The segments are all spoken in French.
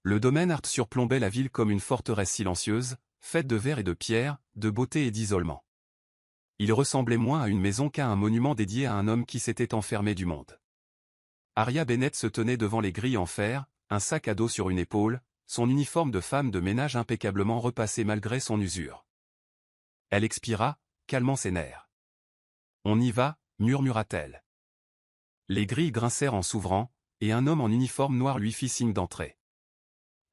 Le domaine Art surplombait la ville comme une forteresse silencieuse, faite de verre et de pierre, de beauté et d'isolement. Il ressemblait moins à une maison qu'à un monument dédié à un homme qui s'était enfermé du monde. Aria Bennett se tenait devant les grilles en fer, un sac à dos sur une épaule, son uniforme de femme de ménage impeccablement repassé malgré son usure. Elle expira, calmant ses nerfs. « On y va » murmura-t-elle. Les grilles grincèrent en s'ouvrant, et un homme en uniforme noir lui fit signe d'entrer.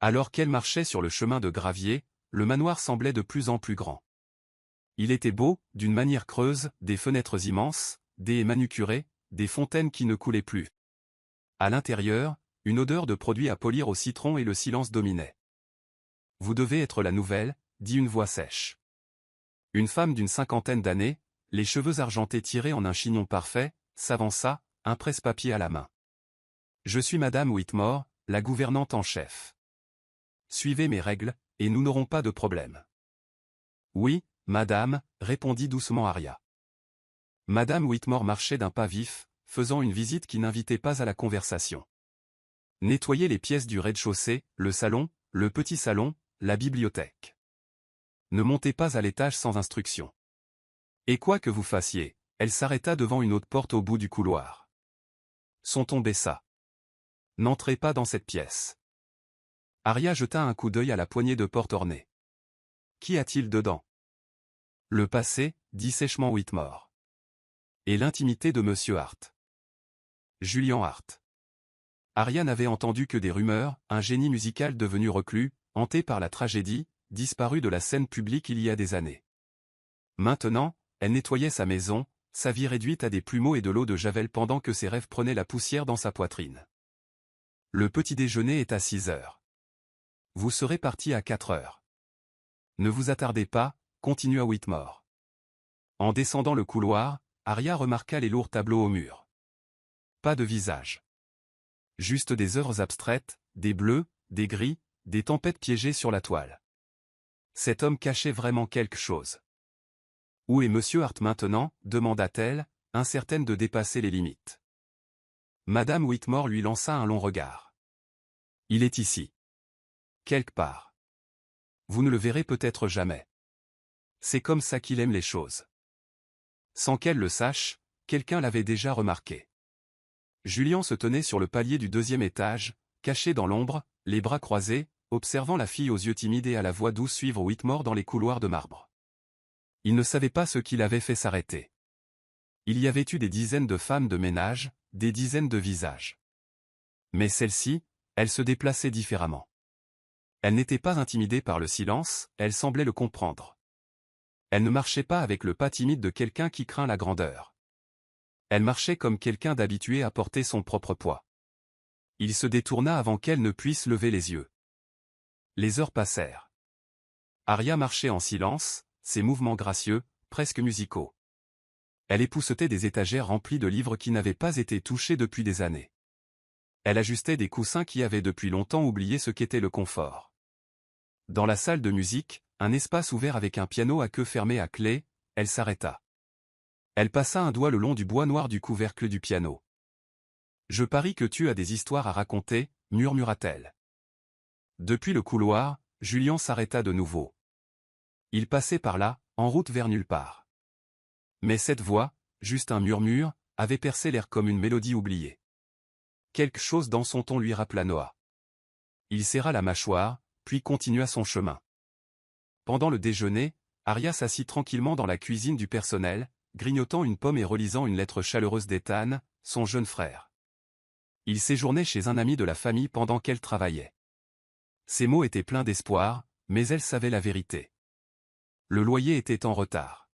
Alors qu'elle marchait sur le chemin de gravier, le manoir semblait de plus en plus grand. Il était beau, d'une manière creuse, des fenêtres immenses, des haies manucurées, des fontaines qui ne coulaient plus. À l'intérieur, une odeur de produits à polir au citron et le silence dominait. « Vous devez être la nouvelle » dit une voix sèche. Une femme d'une cinquantaine d'années, les cheveux argentés tirés en un chignon parfait, s'avança, un presse-papier à la main. « Je suis Madame Whitmore, la gouvernante en chef. Suivez mes règles, et nous n'aurons pas de problème. »« Oui, madame, » répondit doucement Aria. Madame Whitmore marchait d'un pas vif, faisant une visite qui n'invitait pas à la conversation. Nettoyer les pièces du rez-de-chaussée, le salon, le petit salon, la bibliothèque. Ne montez pas à l'étage sans instruction. Et quoi que vous fassiez, elle s'arrêta devant une autre porte au bout du couloir. Son ton baissa. N'entrez pas dans cette pièce. Aria jeta un coup d'œil à la poignée de porte ornée. Qu'y a-t-il dedans? Le passé, dit sèchement Whitmore. Et l'intimité de Monsieur Hart. Julian Hart. Aria n'avait entendu que des rumeurs, un génie musical devenu reclus, hanté par la tragédie, disparu de la scène publique il y a des années. Maintenant, elle nettoyait sa maison, sa vie réduite à des plumeaux et de l'eau de javel pendant que ses rêves prenaient la poussière dans sa poitrine. Le petit déjeuner est à 6 heures. Vous serez parti à 4 heures. Ne vous attardez pas, continua Whitmore. En descendant le couloir, Aria remarqua les lourds tableaux au mur. Pas de visage. Juste des œuvres abstraites, des bleus, des gris, des tempêtes piégées sur la toile. Cet homme cachait vraiment quelque chose. Où est Monsieur Hart maintenant? Demanda-t-elle, incertaine de dépasser les limites. Madame Whitmore lui lança un long regard. Il est ici. Quelque part. Vous ne le verrez peut-être jamais. C'est comme ça qu'il aime les choses. Sans qu'elle le sache, quelqu'un l'avait déjà remarqué. Julian se tenait sur le palier du 2e étage, caché dans l'ombre, les bras croisés, observant la fille aux yeux timides et à la voix douce suivre Whitmore dans les couloirs de marbre. Il ne savait pas ce qui l'avait fait s'arrêter. Il y avait eu des dizaines de femmes de ménage, des dizaines de visages. Mais celle-ci, elle se déplaçait différemment. Elle n'était pas intimidée par le silence, elle semblait le comprendre. Elle ne marchait pas avec le pas timide de quelqu'un qui craint la grandeur. Elle marchait comme quelqu'un d'habitué à porter son propre poids. Il se détourna avant qu'elle ne puisse lever les yeux. Les heures passèrent. Aria marchait en silence, ses mouvements gracieux, presque musicaux. Elle époussetait des étagères remplies de livres qui n'avaient pas été touchés depuis des années. Elle ajustait des coussins qui avaient depuis longtemps oublié ce qu'était le confort. Dans la salle de musique, un espace ouvert avec un piano à queue fermée à clé, elle s'arrêta. Elle passa un doigt le long du bois noir du couvercle du piano. « Je parie que tu as des histoires à raconter » murmura-t-elle. Depuis le couloir, Julian s'arrêta de nouveau. Il passait par là, en route vers nulle part. Mais cette voix, juste un murmure, avait percé l'air comme une mélodie oubliée. Quelque chose dans son ton lui rappela Noah. Il serra la mâchoire, puis continua son chemin. Pendant le déjeuner, Aria s'assit tranquillement dans la cuisine du personnel, grignotant une pomme et relisant une lettre chaleureuse d'Ethan, son jeune frère. Il séjournait chez un ami de la famille pendant qu'elle travaillait. Ses mots étaient pleins d'espoir, mais elle savait la vérité. Le loyer était en retard.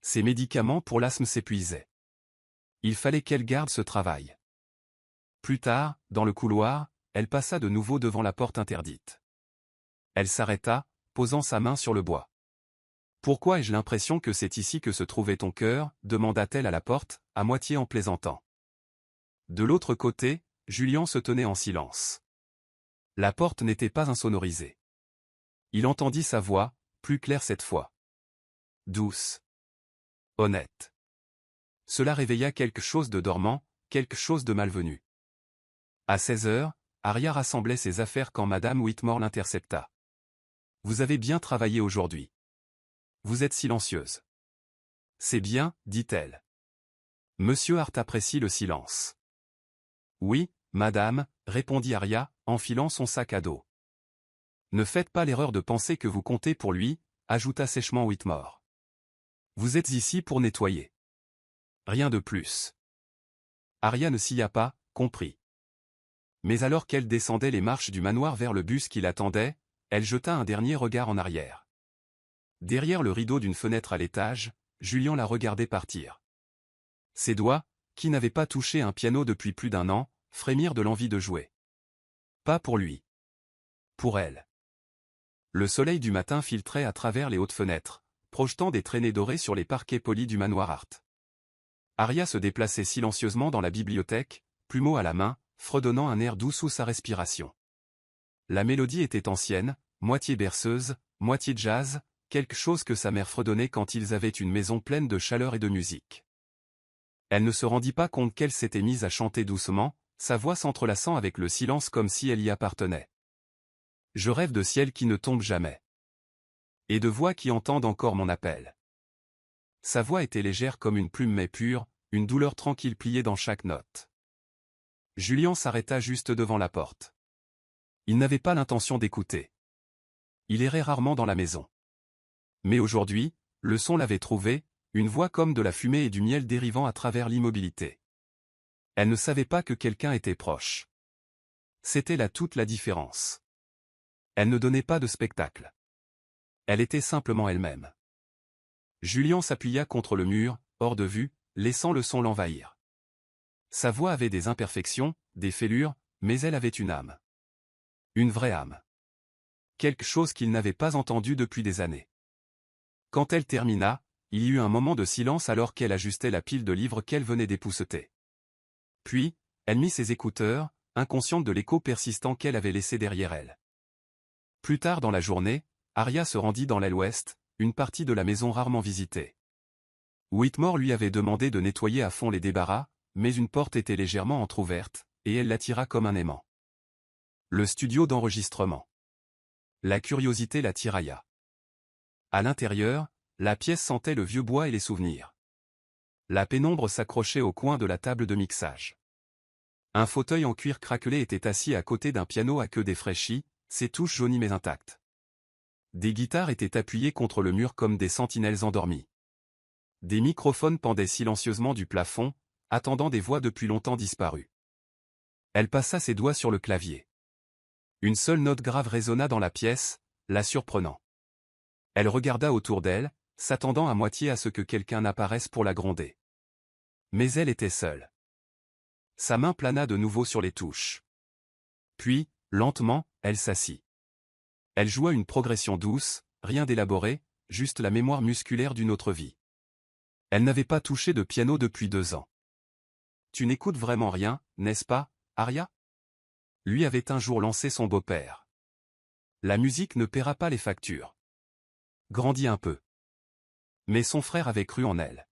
Ses médicaments pour l'asthme s'épuisaient. Il fallait qu'elle garde ce travail. Plus tard, dans le couloir, elle passa de nouveau devant la porte interdite. Elle s'arrêta, posant sa main sur le bois. « Pourquoi ai-je l'impression que c'est ici que se trouvait ton cœur » demanda-t-elle à la porte, à moitié en plaisantant. De l'autre côté, Julian se tenait en silence. La porte n'était pas insonorisée. Il entendit sa voix, plus claire cette fois. Douce. Honnête. Cela réveilla quelque chose de dormant, quelque chose de malvenu. À 16 heures, Aria rassemblait ses affaires quand Madame Whitmore l'intercepta. « Vous avez bien travaillé aujourd'hui. Vous êtes silencieuse. »« C'est bien, dit-elle. » Monsieur Hart apprécie le silence. « Oui, madame, répondit Aria, enfilant son sac à dos. « Ne faites pas l'erreur de penser que vous comptez pour lui, ajouta sèchement Whitmore. Vous êtes ici pour nettoyer. Rien de plus. » Aria ne s'y a pas, compris. Mais alors qu'elle descendait les marches du manoir vers le bus qui l'attendait, elle jeta un dernier regard en arrière. Derrière le rideau d'une fenêtre à l'étage, Julian la regardait partir. Ses doigts, qui n'avaient pas touché un piano depuis plus d'1 an, frémirent de l'envie de jouer. Pas pour lui. Pour elle. Le soleil du matin filtrait à travers les hautes fenêtres, projetant des traînées dorées sur les parquets polis du manoir Hart. Aria se déplaçait silencieusement dans la bibliothèque, plumeau à la main, fredonnant un air doux sous sa respiration. La mélodie était ancienne, moitié berceuse, moitié jazz, quelque chose que sa mère fredonnait quand ils avaient une maison pleine de chaleur et de musique. Elle ne se rendit pas compte qu'elle s'était mise à chanter doucement, sa voix s'entrelaçant avec le silence comme si elle y appartenait. Je rêve de ciel qui ne tombe jamais. Et de voix qui entendent encore mon appel. Sa voix était légère comme une plume mais pure, une douleur tranquille pliée dans chaque note. Julian s'arrêta juste devant la porte. Il n'avait pas l'intention d'écouter. Il errait rarement dans la maison. Mais aujourd'hui, le son l'avait trouvé, une voix comme de la fumée et du miel dérivant à travers l'immobilité. Elle ne savait pas que quelqu'un était proche. C'était là toute la différence. Elle ne donnait pas de spectacle. Elle était simplement elle-même. Julian s'appuya contre le mur, hors de vue, laissant le son l'envahir. Sa voix avait des imperfections, des fêlures, mais elle avait une âme. Une vraie âme. Quelque chose qu'il n'avait pas entendu depuis des années. Quand elle termina, il y eut un moment de silence alors qu'elle ajustait la pile de livres qu'elle venait d'épousseter. Puis, elle mit ses écouteurs, inconsciente de l'écho persistant qu'elle avait laissé derrière elle. Plus tard dans la journée, Aria se rendit dans l'aile ouest, une partie de la maison rarement visitée. Whitmore lui avait demandé de nettoyer à fond les débarras, mais une porte était légèrement entr'ouverte, et elle l'attira comme un aimant. Le studio d'enregistrement. La curiosité la tirailla. À l'intérieur, la pièce sentait le vieux bois et les souvenirs. La pénombre s'accrochait au coin de la table de mixage. Un fauteuil en cuir craquelé était assis à côté d'un piano à queue défraîchie, ses touches jaunies mais intactes. Des guitares étaient appuyées contre le mur comme des sentinelles endormies. Des microphones pendaient silencieusement du plafond, attendant des voix depuis longtemps disparues. Elle passa ses doigts sur le clavier. Une seule note grave résonna dans la pièce, la surprenant. Elle regarda autour d'elle, s'attendant à moitié à ce que quelqu'un apparaisse pour la gronder. Mais elle était seule. Sa main plana de nouveau sur les touches. Puis, lentement, elle s'assit. Elle joua une progression douce, rien d'élaboré, juste la mémoire musculaire d'une autre vie. Elle n'avait pas touché de piano depuis 2 ans. « Tu n'écoutes vraiment rien, n'est-ce pas, Aria ?» lui avait un jour lancé son beau-père. La musique ne paiera pas les factures. Grandit un peu. Mais son frère avait cru en elle.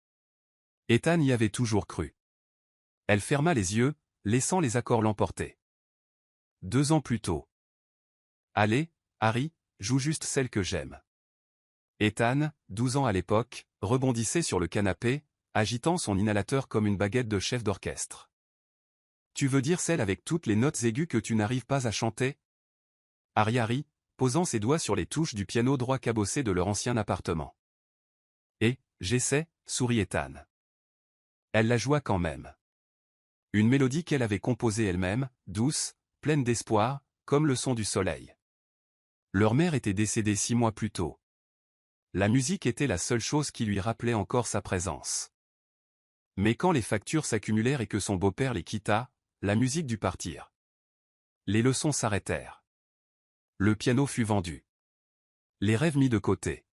Ethan y avait toujours cru. Elle ferma les yeux, laissant les accords l'emporter. 2 ans plus tôt. Allez, Harry, joue juste celle que j'aime. Ethan, 12 ans à l'époque, rebondissait sur le canapé, agitant son inhalateur comme une baguette de chef d'orchestre. Tu veux dire celle avec toutes les notes aiguës que tu n'arrives pas à chanter? Harry, posant ses doigts sur les touches du piano droit cabossé de leur ancien appartement. Et, j'essaie, sourit Ethan. Elle la joua quand même. Une mélodie qu'elle avait composée elle-même, douce, pleine d'espoir, comme le son du soleil. Leur mère était décédée 6 mois plus tôt. La musique était la seule chose qui lui rappelait encore sa présence. Mais quand les factures s'accumulèrent et que son beau-père les quitta, la musique dut partir. Les leçons s'arrêtèrent. Le piano fut vendu. Les rêves mis de côté.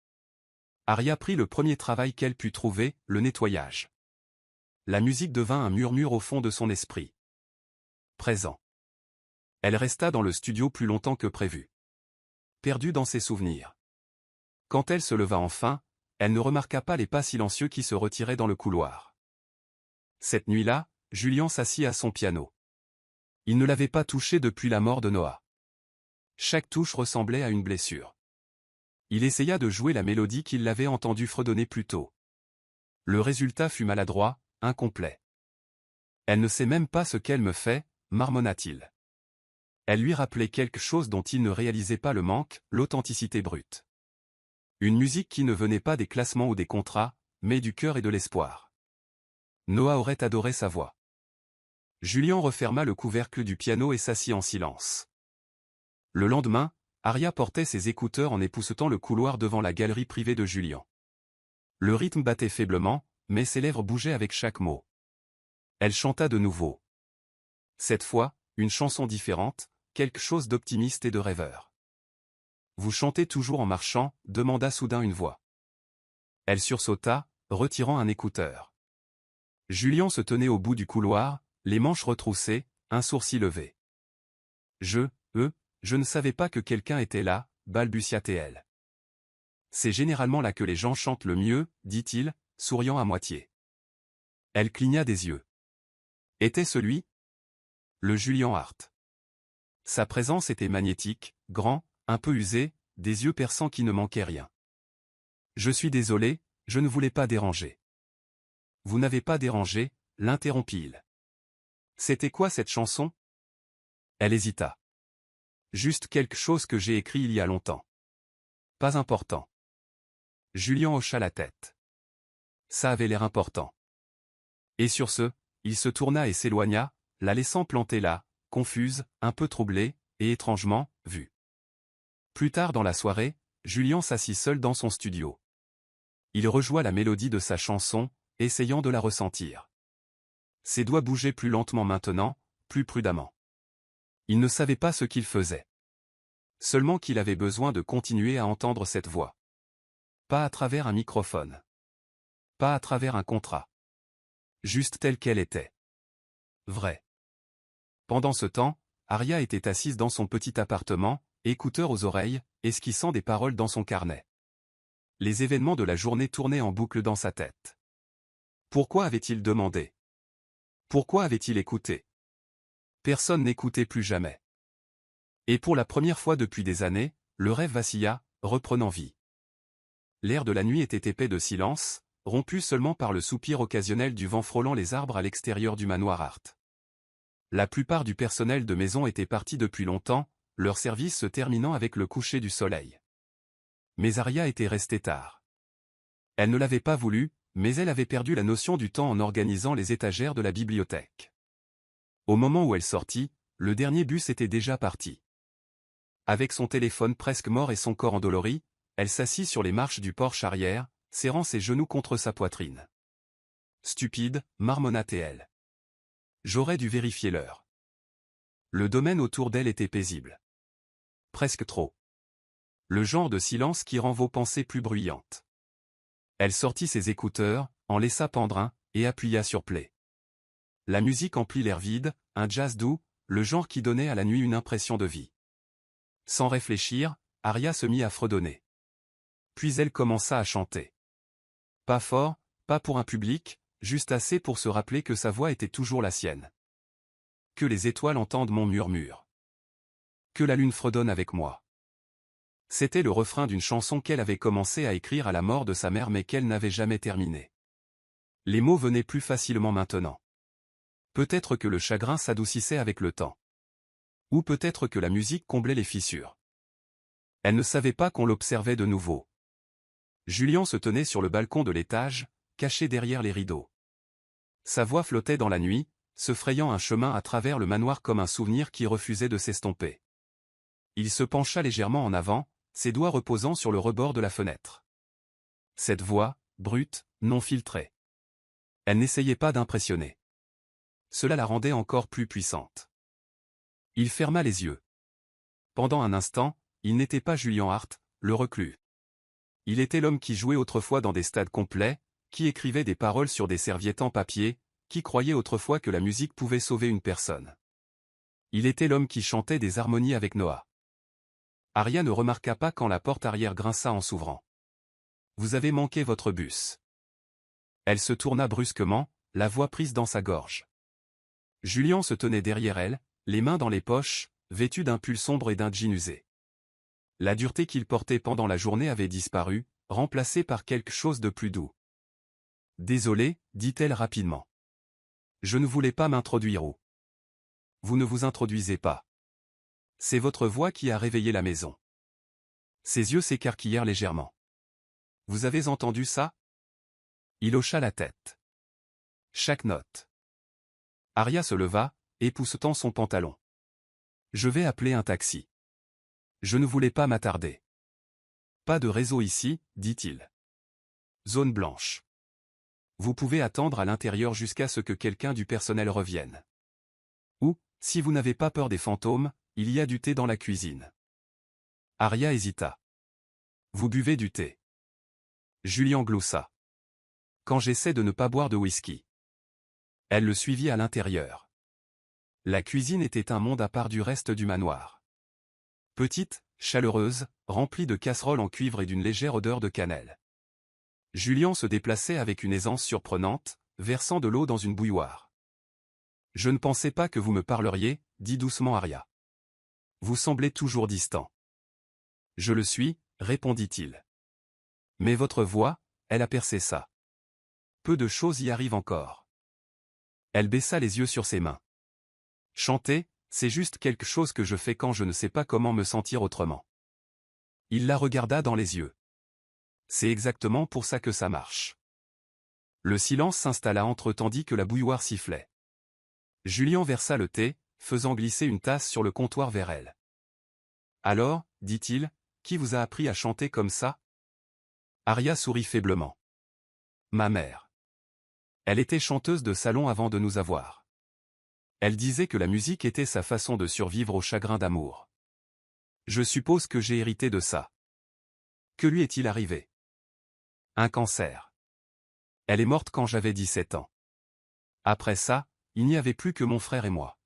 Aria prit le premier travail qu'elle put trouver, le nettoyage. La musique devint un murmure au fond de son esprit. Présent. Elle resta dans le studio plus longtemps que prévu. Perdue dans ses souvenirs. Quand elle se leva enfin, elle ne remarqua pas les pas silencieux qui se retiraient dans le couloir. Cette nuit-là, Julian s'assit à son piano. Il ne l'avait pas touché depuis la mort de Noah. Chaque touche ressemblait à une blessure. Il essaya de jouer la mélodie qu'il l'avait entendue fredonner plus tôt. Le résultat fut maladroit, incomplet. Elle ne sait même pas ce qu'elle me fait, marmonna-t-il. Elle lui rappelait quelque chose dont il ne réalisait pas le manque, l'authenticité brute. Une musique qui ne venait pas des classements ou des contrats, mais du cœur et de l'espoir. Noah aurait adoré sa voix. Julien referma le couvercle du piano et s'assit en silence. Le lendemain, Aria portait ses écouteurs en époussetant le couloir devant la galerie privée de Julien. Le rythme battait faiblement, mais ses lèvres bougeaient avec chaque mot. Elle chanta de nouveau. Cette fois, une chanson différente, quelque chose d'optimiste et de rêveur. « Vous chantez toujours en marchant » demanda soudain une voix. Elle sursauta, retirant un écouteur. Julien se tenait au bout du couloir, les manches retroussées, un sourcil levé. « Je ne savais pas que quelqu'un était là » balbutia-t-elle. « C'est généralement là que les gens chantent le mieux » dit-il, souriant à moitié. Elle cligna des yeux. Était-ce lui ? Le Julian Hart. Sa présence était magnétique, grand, un peu usé, des yeux perçants qui ne manquaient rien. « Je suis désolé, je ne voulais pas déranger. » « Vous n'avez pas dérangé » l'interrompit-il. « C'était quoi cette chanson ? » Elle hésita. « Juste quelque chose que j'ai écrit il y a longtemps. »« Pas important. » Julien hocha la tête. Ça avait l'air important. Et sur ce, il se tourna et s'éloigna, la laissant plantée là, confuse, un peu troublée, et étrangement, vue. Plus tard dans la soirée, Julien s'assit seul dans son studio. Il rejoua la mélodie de sa chanson, essayant de la ressentir. Ses doigts bougeaient plus lentement maintenant, plus prudemment. Il ne savait pas ce qu'il faisait. Seulement qu'il avait besoin de continuer à entendre cette voix. Pas à travers un microphone. Pas à travers un contrat. Juste telle qu'elle était. Vrai. Pendant ce temps, Aria était assise dans son petit appartement, écouteurs aux oreilles, esquissant des paroles dans son carnet. Les événements de la journée tournaient en boucle dans sa tête. Pourquoi avait-il demandé ? Pourquoi avait-il écouté ? Personne n'écoutait plus jamais. Et pour la première fois depuis des années, le rêve vacilla, reprenant vie. L'air de la nuit était épais de silence, rompu seulement par le soupir occasionnel du vent frôlant les arbres à l'extérieur du manoir Hart. La plupart du personnel de maison était parti depuis longtemps, leur service se terminant avec le coucher du soleil. Mais Aria était restée tard. Elle ne l'avait pas voulu, mais elle avait perdu la notion du temps en organisant les étagères de la bibliothèque. Au moment où elle sortit, le dernier bus était déjà parti. Avec son téléphone presque mort et son corps endolori, elle s'assit sur les marches du porche arrière, serrant ses genoux contre sa poitrine. Stupide, marmonna-t-elle. J'aurais dû vérifier l'heure. Le domaine autour d'elle était paisible. Presque trop. Le genre de silence qui rend vos pensées plus bruyantes. Elle sortit ses écouteurs, en laissa pendre un, et appuya sur play. La musique emplit l'air vide, un jazz doux, le genre qui donnait à la nuit une impression de vie. Sans réfléchir, Aria se mit à fredonner. Puis elle commença à chanter. Pas fort, pas pour un public, juste assez pour se rappeler que sa voix était toujours la sienne. Que les étoiles entendent mon murmure. Que la lune fredonne avec moi. C'était le refrain d'une chanson qu'elle avait commencé à écrire à la mort de sa mère mais qu'elle n'avait jamais terminée. Les mots venaient plus facilement maintenant. Peut-être que le chagrin s'adoucissait avec le temps. Ou peut-être que la musique comblait les fissures. Elle ne savait pas qu'on l'observait de nouveau. Julien se tenait sur le balcon de l'étage, caché derrière les rideaux. Sa voix flottait dans la nuit, se frayant un chemin à travers le manoir comme un souvenir qui refusait de s'estomper. Il se pencha légèrement en avant, ses doigts reposant sur le rebord de la fenêtre. Cette voix, brute, non filtrée. Elle n'essayait pas d'impressionner. Cela la rendait encore plus puissante. Il ferma les yeux. Pendant un instant, il n'était pas Julian Hart, le reclus. Il était l'homme qui jouait autrefois dans des stades complets, qui écrivait des paroles sur des serviettes en papier, qui croyait autrefois que la musique pouvait sauver une personne. Il était l'homme qui chantait des harmonies avec Noah. Aria ne remarqua pas quand la porte arrière grinça en s'ouvrant. « Vous avez manqué votre bus. » Elle se tourna brusquement, la voix prise dans sa gorge. Julien se tenait derrière elle, les mains dans les poches, vêtu d'un pull sombre et d'un jean usé. La dureté qu'il portait pendant la journée avait disparu, remplacée par quelque chose de plus doux. « Désolé, dit-elle rapidement. Je ne voulais pas m'introduire où. Vous ne vous introduisez pas. C'est votre voix qui a réveillé la maison. » Ses yeux s'écarquillèrent légèrement. « Vous avez entendu ça ?» Il hocha la tête. Chaque note. Arya se leva, époussetant son pantalon. « Je vais appeler un taxi. » Je ne voulais pas m'attarder. « Pas de réseau ici, dit-il. Zone blanche. Vous pouvez attendre à l'intérieur jusqu'à ce que quelqu'un du personnel revienne. Ou, si vous n'avez pas peur des fantômes, il y a du thé dans la cuisine. » Arya hésita. « Vous buvez du thé. » Julian gloussa. « Quand j'essaie de ne pas boire de whisky. » Elle le suivit à l'intérieur. La cuisine était un monde à part du reste du manoir. Petite, chaleureuse, remplie de casseroles en cuivre et d'une légère odeur de cannelle. Julian se déplaçait avec une aisance surprenante, versant de l'eau dans une bouilloire. « Je ne pensais pas que vous me parleriez, dit doucement Arya. Vous semblez toujours distant. »« Je le suis, répondit-il. Mais votre voix, elle a percé ça. Peu de choses y arrivent encore. » Elle baissa les yeux sur ses mains. « Chanter, c'est juste quelque chose que je fais quand je ne sais pas comment me sentir autrement. » Il la regarda dans les yeux. « C'est exactement pour ça que ça marche. » Le silence s'installa entre tandis que la bouilloire sifflait. Julian versa le thé, faisant glisser une tasse sur le comptoir vers elle. « Alors, dit-il, qui vous a appris à chanter comme ça ?» Arya sourit faiblement. « Ma mère. Elle était chanteuse de salon avant de nous avoir. Elle disait que la musique était sa façon de survivre au chagrin d'amour. Je suppose que j'ai hérité de ça. Que lui est-il arrivé? Un cancer. Elle est morte quand j'avais 17 ans. Après ça, il n'y avait plus que mon frère et moi. »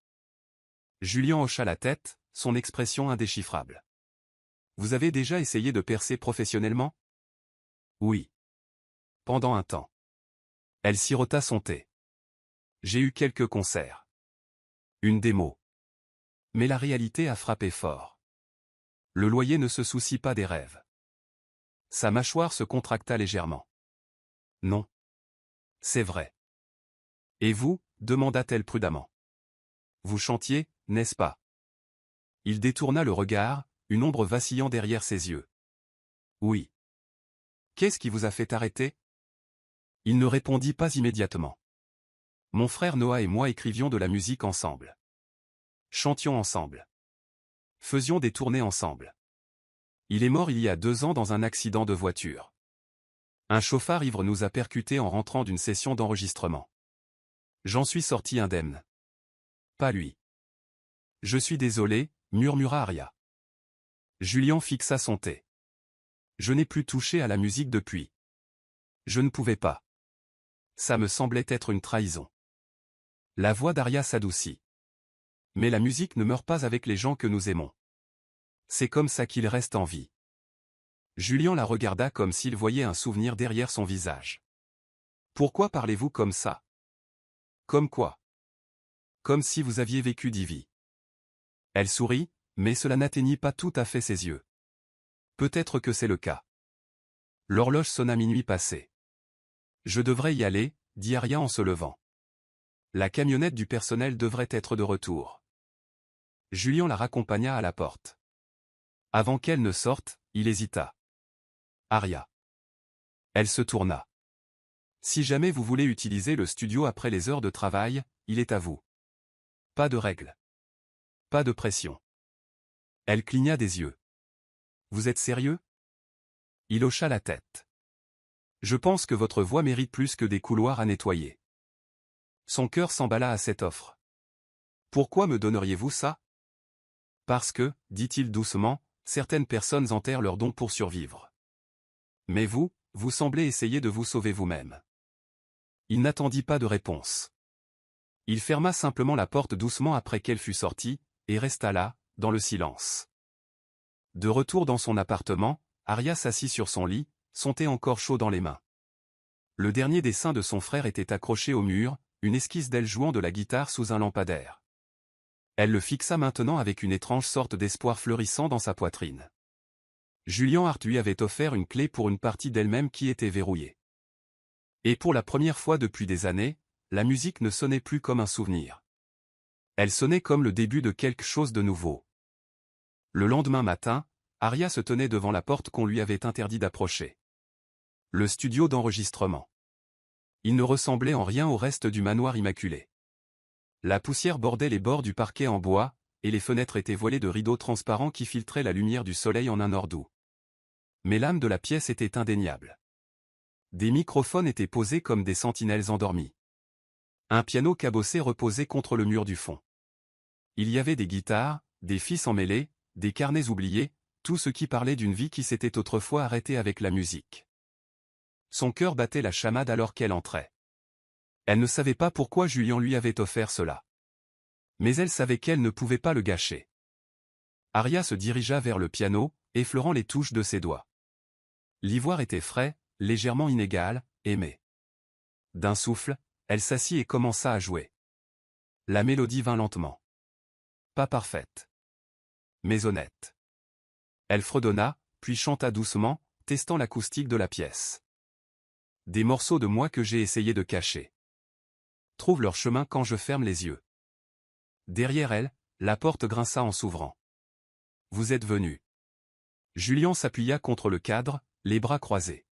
Julian hocha la tête, son expression indéchiffrable. « Vous avez déjà essayé de percer professionnellement? » Oui. Pendant un temps. Elle sirota son thé. « J'ai eu quelques concerts. Une démo. Mais la réalité a frappé fort. Le loyer ne se soucie pas des rêves. » Sa mâchoire se contracta légèrement. « Non. C'est vrai. »« Et vous ?» demanda-t-elle prudemment. « Vous chantiez, n'est-ce pas ?» Il détourna le regard, une ombre vacillant derrière ses yeux. « Oui. »« Qu'est-ce qui vous a fait arrêter ?» Il ne répondit pas immédiatement. « Mon frère Noah et moi écrivions de la musique ensemble. Chantions ensemble. Faisions des tournées ensemble. Il est mort il y a 2 ans dans un accident de voiture. Un chauffard ivre nous a percutés en rentrant d'une session d'enregistrement. J'en suis sorti indemne. Pas lui. »« Je suis désolé, » murmura Arya. Julian fixa son thé. « Je n'ai plus touché à la musique depuis. Je ne pouvais pas. Ça me semblait être une trahison. » La voix d'Arya s'adoucit. « Mais la musique ne meurt pas avec les gens que nous aimons. C'est comme ça qu'ils restent en vie. » Julian la regarda comme s'il voyait un souvenir derrière son visage. « Pourquoi parlez-vous comme ça? » »« Comme quoi? » »« Comme si vous aviez vécu 10 vies. » Elle sourit, mais cela n'atteignit pas tout à fait ses yeux. « Peut-être que c'est le cas. » L'horloge sonna minuit passé. « Je devrais y aller, » dit Arya en se levant. « La camionnette du personnel devrait être de retour. » Julian la raccompagna à la porte. Avant qu'elle ne sorte, il hésita. « Arya. » Elle se tourna. « Si jamais vous voulez utiliser le studio après les heures de travail, il est à vous. Pas de règles. Pas de pression. » Elle cligna des yeux. « Vous êtes sérieux? » Il hocha la tête. « Je pense que votre voix mérite plus que des couloirs à nettoyer. » Son cœur s'emballa à cette offre. « Pourquoi me donneriez-vous ça? » Parce que, dit-il doucement, certaines personnes enterrent leurs dons pour survivre. Mais vous, vous semblez essayer de vous sauver vous-même. Il n'attendit pas de réponse. Il ferma simplement la porte doucement après qu'elle fût sortie, et resta là, dans le silence. De retour dans son appartement, Arya s'assit sur son lit, son thé encore chaud dans les mains. Le dernier dessin de son frère était accroché au mur, une esquisse d'elle jouant de la guitare sous un lampadaire. Elle le fixa maintenant avec une étrange sorte d'espoir fleurissant dans sa poitrine. Julian Hart lui avait offert une clé pour une partie d'elle-même qui était verrouillée. Et pour la première fois depuis des années, la musique ne sonnait plus comme un souvenir. Elle sonnait comme le début de quelque chose de nouveau. Le lendemain matin, Aria se tenait devant la porte qu'on lui avait interdit d'approcher. Le studio d'enregistrement. Il ne ressemblait en rien au reste du manoir immaculé. La poussière bordait les bords du parquet en bois, et les fenêtres étaient voilées de rideaux transparents qui filtraient la lumière du soleil en un or doux. Mais l'âme de la pièce était indéniable. Des microphones étaient posés comme des sentinelles endormies. Un piano cabossé reposait contre le mur du fond. Il y avait des guitares, des fils emmêlés, des carnets oubliés, tout ce qui parlait d'une vie qui s'était autrefois arrêtée avec la musique. Son cœur battait la chamade alors qu'elle entrait. Elle ne savait pas pourquoi Julian lui avait offert cela. Mais elle savait qu'elle ne pouvait pas le gâcher. Aria se dirigea vers le piano, effleurant les touches de ses doigts. L'ivoire était frais, légèrement inégal, aimé. D'un souffle, elle s'assit et commença à jouer. La mélodie vint lentement. Pas parfaite, mais honnête. Elle fredonna, puis chanta doucement, testant l'acoustique de la pièce. Des morceaux de moi que j'ai essayé de cacher. Trouvent leur chemin quand je ferme les yeux. Derrière elle, la porte grinça en s'ouvrant. Vous êtes venu. Julian s'appuya contre le cadre, les bras croisés.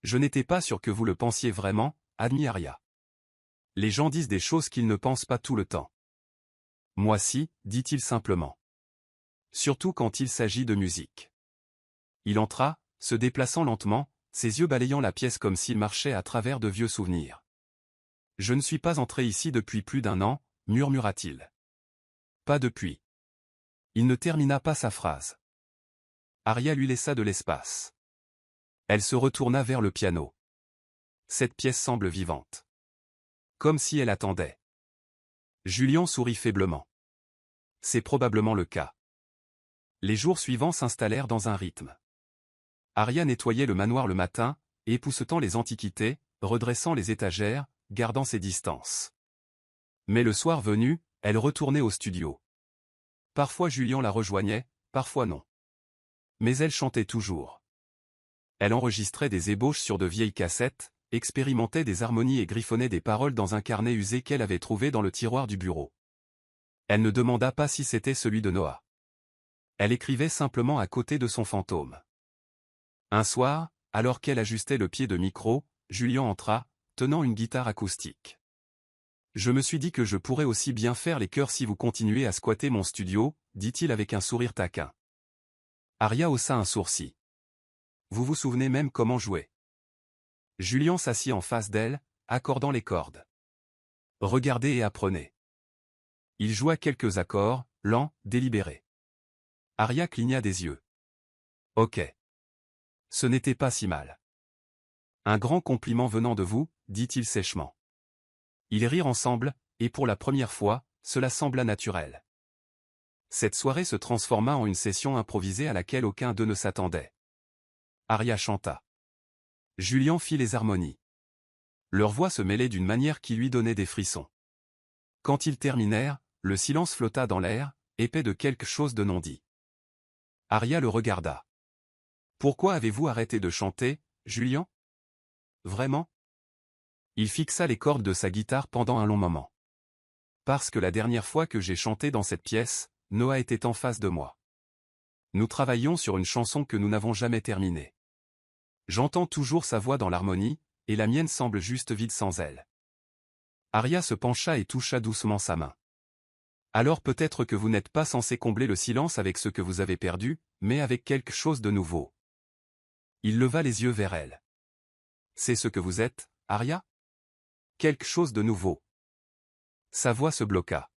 Je n'étais pas sûr que vous le pensiez vraiment, admit Aria. Les gens disent des choses qu'ils ne pensent pas tout le temps. Moi si, dit-il simplement. Surtout quand il s'agit de musique. Il entra, se déplaçant lentement, ses yeux balayant la pièce comme s'il marchait à travers de vieux souvenirs. Je ne suis pas entré ici depuis plus d'un an, murmura-t-il. Pas depuis. Il ne termina pas sa phrase. Aria lui laissa de l'espace. Elle se retourna vers le piano. Cette pièce semble vivante. Comme si elle attendait. Julian sourit faiblement. C'est probablement le cas. Les jours suivants s'installèrent dans un rythme. Aria nettoyait le manoir le matin, époussetant les antiquités, redressant les étagères, gardant ses distances. Mais le soir venu, elle retournait au studio. Parfois Julian la rejoignait, parfois non. Mais elle chantait toujours. Elle enregistrait des ébauches sur de vieilles cassettes, expérimentait des harmonies et griffonnait des paroles dans un carnet usé qu'elle avait trouvé dans le tiroir du bureau. Elle ne demanda pas si c'était celui de Noah. Elle écrivait simplement à côté de son fantôme. Un soir, alors qu'elle ajustait le pied de micro, Julian entra, tenant une guitare acoustique. Je me suis dit que je pourrais aussi bien faire les chœurs si vous continuez à squatter mon studio, dit-il avec un sourire taquin. Aria haussa un sourcil. Vous vous souvenez même comment jouer. Julian s'assit en face d'elle, accordant les cordes. Regardez et apprenez. Il joua quelques accords, lents, délibérés. Aria cligna des yeux. Ok. Ce n'était pas si mal. Un grand compliment venant de vous, dit-il sèchement. Ils rirent ensemble, et pour la première fois, cela sembla naturel. Cette soirée se transforma en une session improvisée à laquelle aucun d'eux ne s'attendait. Aria chanta. Julian fit les harmonies. Leurs voix se mêlaient d'une manière qui lui donnait des frissons. Quand ils terminèrent, le silence flotta dans l'air, épais de quelque chose de non dit. Aria le regarda. Pourquoi avez-vous arrêté de chanter, Julian? Vraiment? Il fixa les cordes de sa guitare pendant un long moment. Parce que la dernière fois que j'ai chanté dans cette pièce, Noah était en face de moi. Nous travaillions sur une chanson que nous n'avons jamais terminée. J'entends toujours sa voix dans l'harmonie, et la mienne semble juste vide sans elle. Aria se pencha et toucha doucement sa main. Alors peut-être que vous n'êtes pas censé combler le silence avec ce que vous avez perdu, mais avec quelque chose de nouveau. Il leva les yeux vers elle. C'est ce que vous êtes, Aria? Quelque chose de nouveau. Sa voix se bloqua.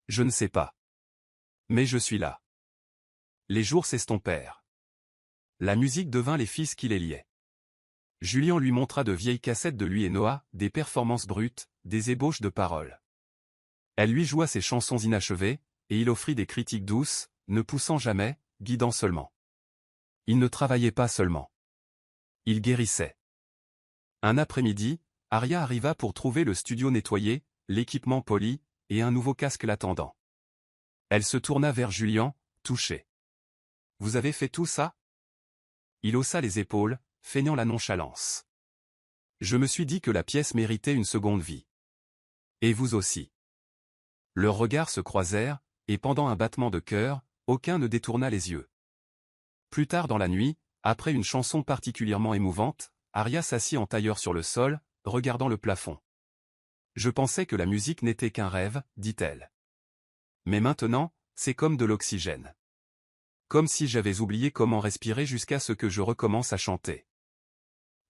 Je ne sais pas. Mais je suis là. Les jours s'estompèrent. La musique devint les fils qui les liaient. Julian lui montra de vieilles cassettes de lui et Noah, des performances brutes, des ébauches de paroles. Elle lui joua ses chansons inachevées, et il offrit des critiques douces, ne poussant jamais, guidant seulement. Il ne travaillait pas seulement. Il guérissait. Un après-midi, Aria arriva pour trouver le studio nettoyé, l'équipement poli, et un nouveau casque l'attendant. Elle se tourna vers Julien, touchée. « Vous avez fait tout ça ?» Il haussa les épaules, feignant la nonchalance. « Je me suis dit que la pièce méritait une seconde vie. Et vous aussi. » Leurs regards se croisèrent, et pendant un battement de cœur, aucun ne détourna les yeux. Plus tard dans la nuit, après une chanson particulièrement émouvante, Aria s'assit en tailleur sur le sol, regardant le plafond. « Je pensais que la musique n'était qu'un rêve, dit-elle. Mais maintenant, c'est comme de l'oxygène. Comme si j'avais oublié comment respirer jusqu'à ce que je recommence à chanter. »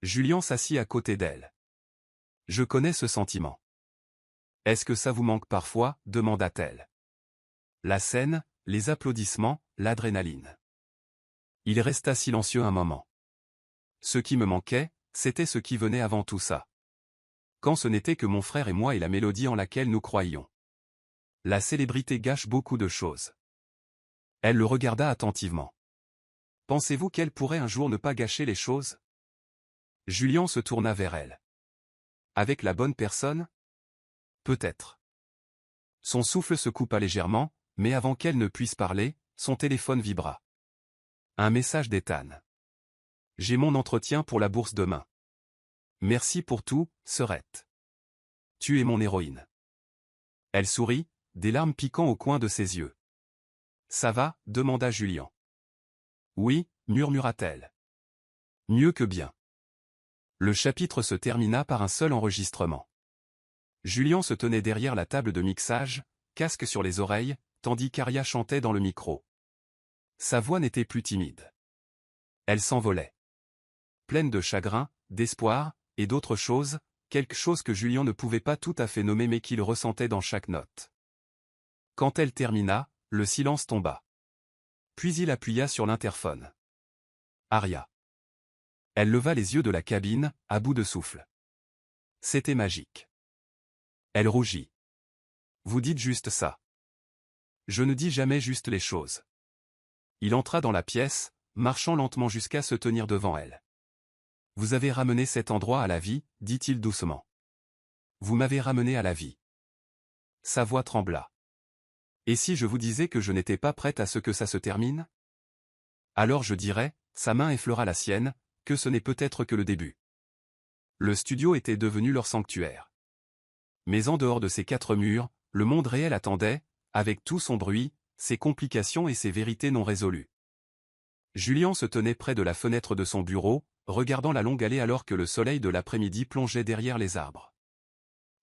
Julien s'assit à côté d'elle. « Je connais ce sentiment. »« Est-ce que ça vous manque parfois ?» demanda-t-elle. La scène, les applaudissements, l'adrénaline. Il resta silencieux un moment. Ce qui me manquait, c'était ce qui venait avant tout ça. Quand ce n'était que mon frère et moi et la mélodie en laquelle nous croyions. La célébrité gâche beaucoup de choses. Elle le regarda attentivement. Pensez-vous qu'elle pourrait un jour ne pas gâcher les choses? Julien se tourna vers elle. Avec la bonne personne? Peut-être. Son souffle se coupa légèrement, mais avant qu'elle ne puisse parler, son téléphone vibra. Un message d'Ethan. J'ai mon entretien pour la bourse demain. Merci pour tout, sœurette. Tu es mon héroïne. Elle sourit, des larmes piquant au coin de ses yeux. Ça va? Demanda Julien. Oui, murmura-t-elle. Mieux que bien. Le chapitre se termina par un seul enregistrement. Julien se tenait derrière la table de mixage, casque sur les oreilles, tandis qu'Aria chantait dans le micro. Sa voix n'était plus timide. Elle s'envolait. Pleine de chagrin, d'espoir, et d'autres choses, quelque chose que Julien ne pouvait pas tout à fait nommer mais qu'il ressentait dans chaque note. Quand elle termina, le silence tomba. Puis il appuya sur l'interphone. Aria. Elle leva les yeux de la cabine, à bout de souffle. C'était magique. Elle rougit. Vous dites juste ça. Je ne dis jamais juste les choses. Il entra dans la pièce, marchant lentement jusqu'à se tenir devant elle. Vous avez ramené cet endroit à la vie, dit-il doucement. Vous m'avez ramené à la vie. Sa voix trembla. Et si je vous disais que je n'étais pas prête à ce que ça se termine? Alors je dirais, sa main effleura la sienne, que ce n'est peut-être que le début. Le studio était devenu leur sanctuaire. Mais en dehors de ces quatre murs, le monde réel attendait, avec tout son bruit, ses complications et ses vérités non résolues. Julien se tenait près de la fenêtre de son bureau, regardant la longue allée alors que le soleil de l'après-midi plongeait derrière les arbres.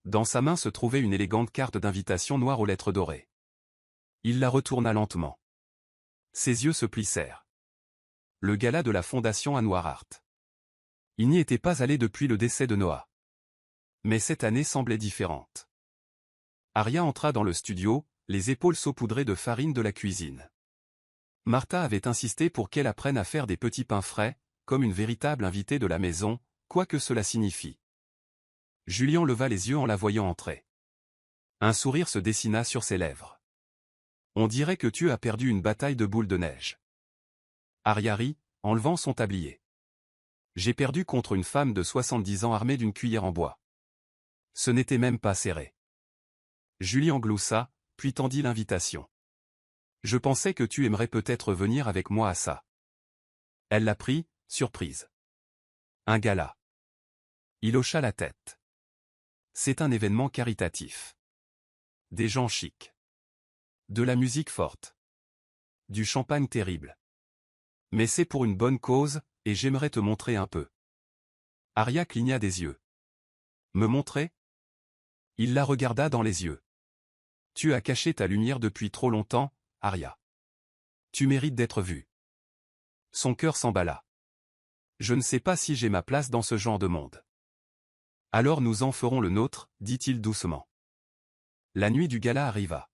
Dans sa main se trouvait une élégante carte d'invitation noire aux lettres dorées. Il la retourna lentement. Ses yeux se plissèrent. Le gala de la fondation Anwar Art. Il n'y était pas allé depuis le décès de Noah. Mais cette année semblait différente. Aria entra dans le studio, les épaules saupoudrées de farine de la cuisine. Martha avait insisté pour qu'elle apprenne à faire des petits pains frais, comme une véritable invitée de la maison, quoi que cela signifie. Julien leva les yeux en la voyant entrer. Un sourire se dessina sur ses lèvres. On dirait que tu as perdu une bataille de boules de neige. Aria rit, enlevant son tablier. J'ai perdu contre une femme de 70 ans armée d'une cuillère en bois. Ce n'était même pas serré. Julien gloussa, puis tendit l'invitation. Je pensais que tu aimerais peut-être venir avec moi à ça. Elle l'a pris, surprise. Un gala. Il hocha la tête. C'est un événement caritatif. Des gens chics. De la musique forte. Du champagne terrible. Mais c'est pour une bonne cause, et j'aimerais te montrer un peu. Aria cligna des yeux. Me montrer? Il la regarda dans les yeux. Tu as caché ta lumière depuis trop longtemps, Aria. Tu mérites d'être vue. Son cœur s'emballa. Je ne sais pas si j'ai ma place dans ce genre de monde. Alors nous en ferons le nôtre, dit-il doucement. La nuit du gala arriva.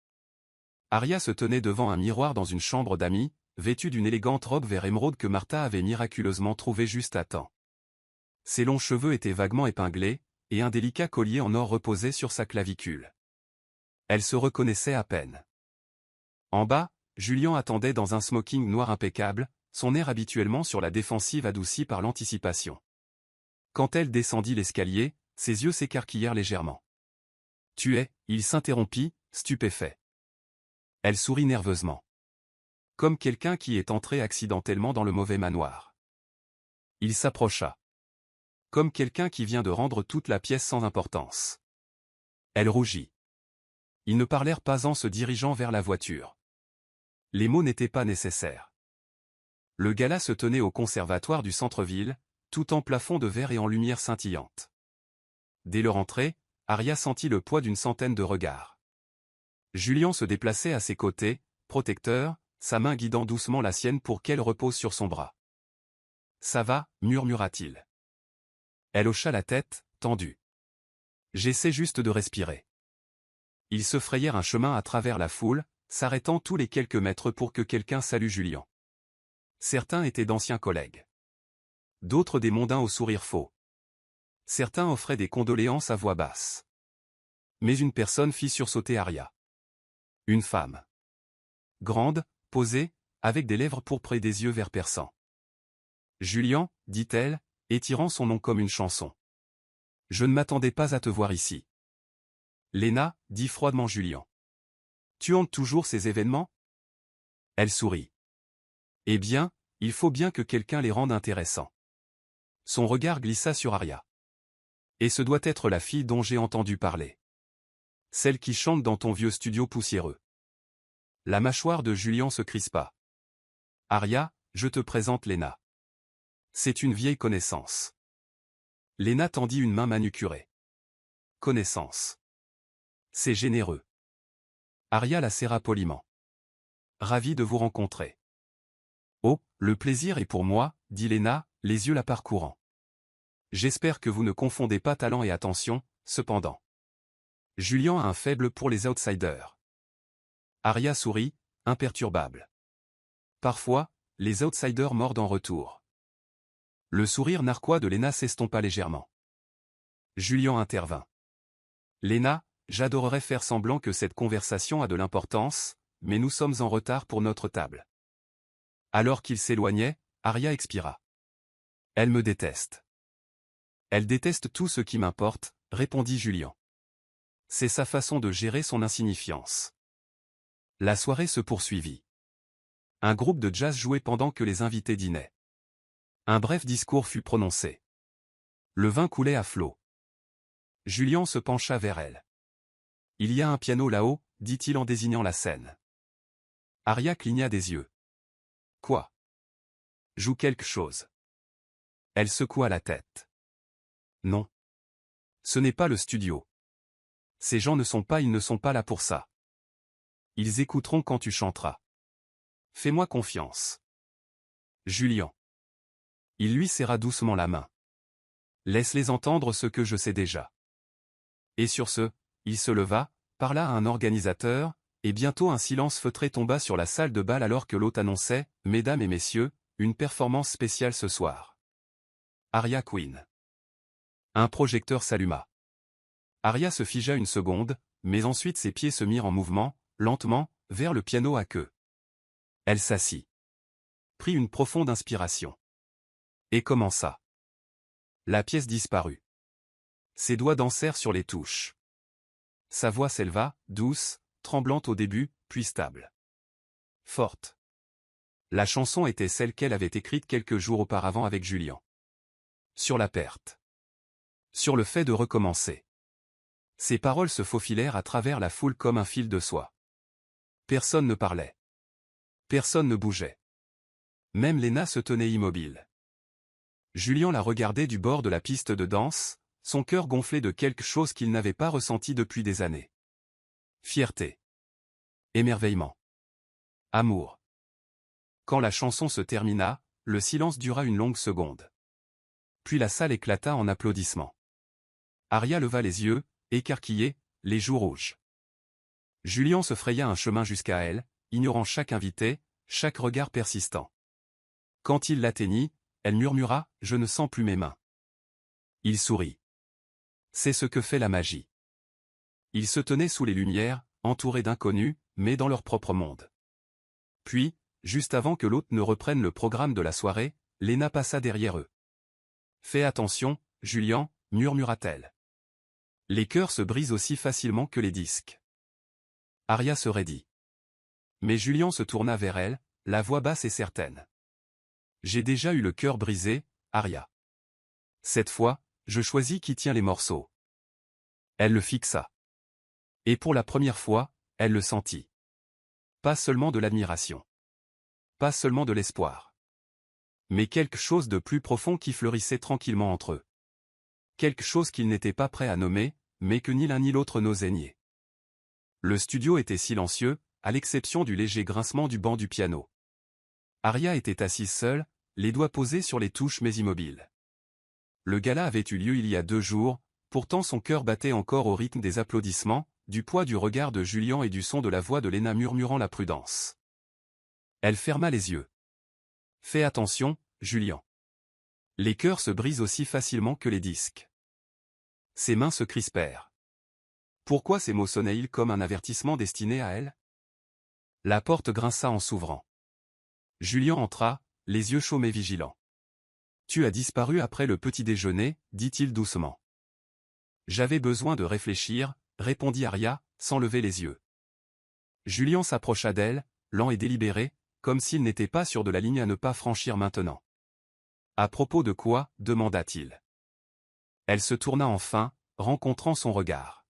Aria se tenait devant un miroir dans une chambre d'amis, vêtue d'une élégante robe vert émeraude que Martha avait miraculeusement trouvée juste à temps. Ses longs cheveux étaient vaguement épinglés, et un délicat collier en or reposait sur sa clavicule. Elle se reconnaissait à peine. En bas, Julien attendait dans un smoking noir impeccable, son air habituellement sur la défensive adouci par l'anticipation. Quand elle descendit l'escalier, ses yeux s'écarquillèrent légèrement. Tu es, il s'interrompit, stupéfait. Elle sourit nerveusement. Comme quelqu'un qui est entré accidentellement dans le mauvais manoir. Il s'approcha. Comme quelqu'un qui vient de rendre toute la pièce sans importance. Elle rougit. Ils ne parlèrent pas en se dirigeant vers la voiture. Les mots n'étaient pas nécessaires. Le gala se tenait au conservatoire du centre-ville, tout en plafond de verre et en lumière scintillante. Dès leur entrée, Aria sentit le poids d'une centaine de regards. Julian se déplaçait à ses côtés, protecteur, sa main guidant doucement la sienne pour qu'elle repose sur son bras. « Ça va » murmura-t-il. Elle hocha la tête, tendue. « J'essaie juste de respirer. » Ils se frayèrent un chemin à travers la foule, s'arrêtant tous les quelques mètres pour que quelqu'un salue Julian. Certains étaient d'anciens collègues. D'autres des mondains au sourire faux. Certains offraient des condoléances à voix basse. Mais une personne fit sursauter Aria. Une femme. Grande, posée, avec des lèvres pourprées et des yeux vert perçants. « Julian » dit-elle, étirant son nom comme une chanson. « Je ne m'attendais pas à te voir ici. » « Léna » dit froidement Julian. « Tu hantes toujours ces événements ?» Elle sourit. « Eh bien, il faut bien que quelqu'un les rende intéressants. » Son regard glissa sur Aria. « Et ce doit être la fille dont j'ai entendu parler. Celle qui chante dans ton vieux studio poussiéreux. » La mâchoire de Julian se crispa. « Aria, je te présente Léna. C'est une vieille connaissance. » Léna tendit une main manucurée. « Connaissance. C'est généreux. » Aria la serra poliment. « Ravi de vous rencontrer. »« Oh, le plaisir est pour moi, » dit Léna, les yeux la parcourant. « J'espère que vous ne confondez pas talent et attention, cependant. Julian a un faible pour les outsiders. » Aria sourit, imperturbable. Parfois, les outsiders mordent en retour. Le sourire narquois de Léna s'estompa légèrement. Julian intervint. « Léna, j'adorerais faire semblant que cette conversation a de l'importance, mais nous sommes en retard pour notre table. » Alors qu'il s'éloignait, Aria expira. « Elle me déteste. »« Elle déteste tout ce qui m'importe, » répondit Julian. C'est sa façon de gérer son insignifiance. La soirée se poursuivit. Un groupe de jazz jouait pendant que les invités dînaient. Un bref discours fut prononcé. Le vin coulait à flots. Julian se pencha vers elle. « Il y a un piano là-haut » dit-il en désignant la scène. Aria cligna des yeux. « Quoi ? Joue quelque chose. » Elle secoua la tête. « Non. Ce n'est pas le studio. Ces gens ils ne sont pas là pour ça. Ils écouteront quand tu chanteras. Fais-moi confiance. » Julian. Il lui serra doucement la main. « Laisse-les entendre ce que je sais déjà. » Et sur ce, il se leva, parla à un organisateur, et bientôt un silence feutré tomba sur la salle de bal alors que l'hôte annonçait, « Mesdames et messieurs, une performance spéciale ce soir. Aria Queen. » Un projecteur s'alluma. Aria se figea une seconde, mais ensuite ses pieds se mirent en mouvement, lentement, vers le piano à queue. Elle s'assit. Prit une profonde inspiration. Et commença. La pièce disparut. Ses doigts dansèrent sur les touches. Sa voix s'éleva, douce, tremblante au début, puis stable. Forte. La chanson était celle qu'elle avait écrite quelques jours auparavant avec Julian. Sur la perte. Sur le fait de recommencer. Ses paroles se faufilèrent à travers la foule comme un fil de soie. Personne ne parlait. Personne ne bougeait. Même Léna se tenait immobile. Julian la regardait du bord de la piste de danse, son cœur gonflé de quelque chose qu'il n'avait pas ressenti depuis des années. Fierté. Émerveillement. Amour. Quand la chanson se termina, le silence dura une longue seconde. Puis la salle éclata en applaudissements. Aria leva les yeux, écarquillée, les joues rouges. Julian se fraya un chemin jusqu'à elle, ignorant chaque invité, chaque regard persistant. Quand il l'atteignit, elle murmura, « Je ne sens plus mes mains. » Il sourit. C'est ce que fait la magie. Ils se tenaient sous les lumières, entourés d'inconnus, mais dans leur propre monde. Puis, juste avant que l'hôte ne reprenne le programme de la soirée, Léna passa derrière eux. « Fais attention, Julian » murmura-t-elle. « Les cœurs se brisent aussi facilement que les disques. » Aria se raidit. Mais Julien se tourna vers elle, la voix basse et certaine. J'ai déjà eu le cœur brisé, Aria. Cette fois, je choisis qui tient les morceaux. Elle le fixa. Et pour la première fois, elle le sentit. Pas seulement de l'admiration. Pas seulement de l'espoir. Mais quelque chose de plus profond qui fleurissait tranquillement entre eux. Quelque chose qu'ils n'étaient pas prêts à nommer, mais que ni l'un ni l'autre n'osait nier. Le studio était silencieux, à l'exception du léger grincement du banc du piano. Aria était assise seule, les doigts posés sur les touches mais immobile. Le gala avait eu lieu il y a 2 jours, pourtant son cœur battait encore au rythme des applaudissements, du poids du regard de Julien et du son de la voix de Léna murmurant la prudence. Elle ferma les yeux. Fais attention, Julien. Les cœurs se brisent aussi facilement que les disques. Ses mains se crispèrent. Pourquoi ces mots sonnaient-ils comme un avertissement destiné à elle? La porte grinça en s'ouvrant. Julien entra, les yeux chauds mais vigilants. Tu as disparu après le petit déjeuner, dit-il doucement. J'avais besoin de réfléchir, répondit Aria, sans lever les yeux. Julien s'approcha d'elle, lent et délibéré, comme s'il n'était pas sûr de la ligne à ne pas franchir maintenant. À propos de quoi, demanda-t-il. Elle se tourna enfin, rencontrant son regard.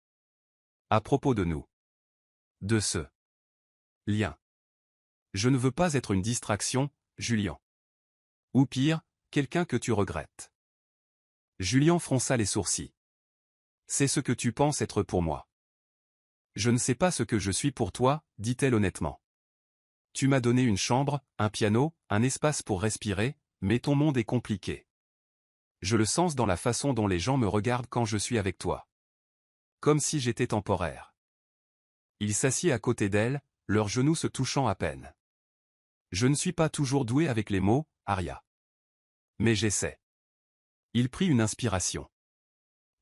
À propos de nous. De ce lien. Je ne veux pas être une distraction, Julien. Ou pire, quelqu'un que tu regrettes. Julien fronça les sourcils. C'est ce que tu penses être pour moi. Je ne sais pas ce que je suis pour toi, dit-elle honnêtement. Tu m'as donné une chambre, un piano, un espace pour respirer, mais ton monde est compliqué. Je le sens dans la façon dont les gens me regardent quand je suis avec toi. Comme si j'étais temporaire. Il s'assit à côté d'elle, leurs genoux se touchant à peine. Je ne suis pas toujours doué avec les mots, Aria. Mais j'essaie. Il prit une inspiration.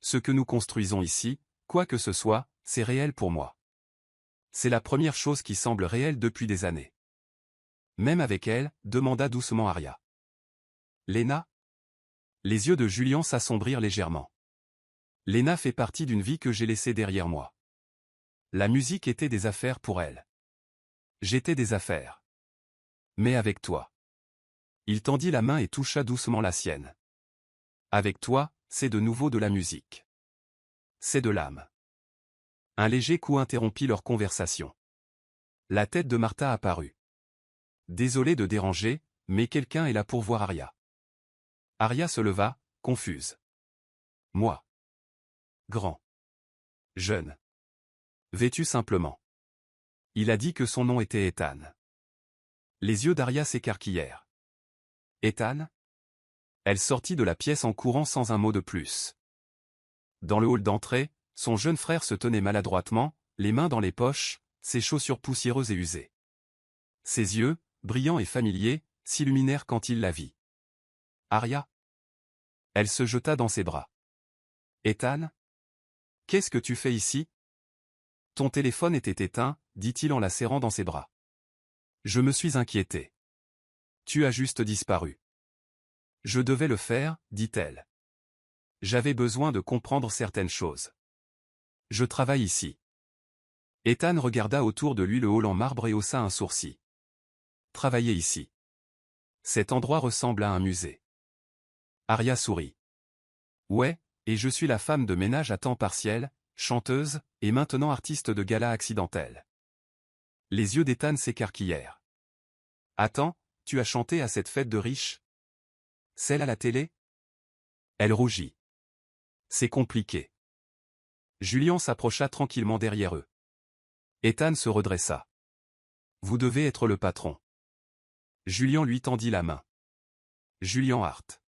Ce que nous construisons ici, quoi que ce soit, c'est réel pour moi. C'est la première chose qui semble réelle depuis des années. Même avec elle, demanda doucement Aria. Léna? Les yeux de Julien s'assombrirent légèrement. Léna fait partie d'une vie que j'ai laissée derrière moi. La musique était des affaires pour elle. J'étais des affaires. Mais avec toi. Il tendit la main et toucha doucement la sienne. Avec toi, c'est de nouveau de la musique. C'est de l'âme. Un léger coup interrompit leur conversation. La tête de Martha apparut. Désolé de déranger, mais quelqu'un est là pour voir Aria. Aria se leva, confuse. Moi. Grand. Jeune. Vêtu simplement. Il a dit que son nom était Ethan. Les yeux d'Aria s'écarquillèrent. Ethan? Elle sortit de la pièce en courant sans un mot de plus. Dans le hall d'entrée, son jeune frère se tenait maladroitement, les mains dans les poches, ses chaussures poussiéreuses et usées. Ses yeux, brillants et familiers, s'illuminèrent quand il la vit. Aria? Elle se jeta dans ses bras. Ethan? Qu'est-ce que tu fais ici? Ton téléphone était éteint, dit-il en la serrant dans ses bras. Je me suis inquiété. Tu as juste disparu. Je devais le faire, dit-elle. J'avais besoin de comprendre certaines choses. Je travaille ici. Ethan regarda autour de lui le hall en marbre et haussa un sourcil. Travailler ici. Cet endroit ressemble à un musée. Aria sourit. Ouais, et je suis la femme de ménage à temps partiel, chanteuse, et maintenant artiste de gala accidentel. Les yeux d'Ethan s'écarquillèrent. Attends, tu as chanté à cette fête de riches? Celle à la télé? Elle rougit. C'est compliqué. Julien s'approcha tranquillement derrière eux. Ethan se redressa. Vous devez être le patron. Julien lui tendit la main. Julien Hart.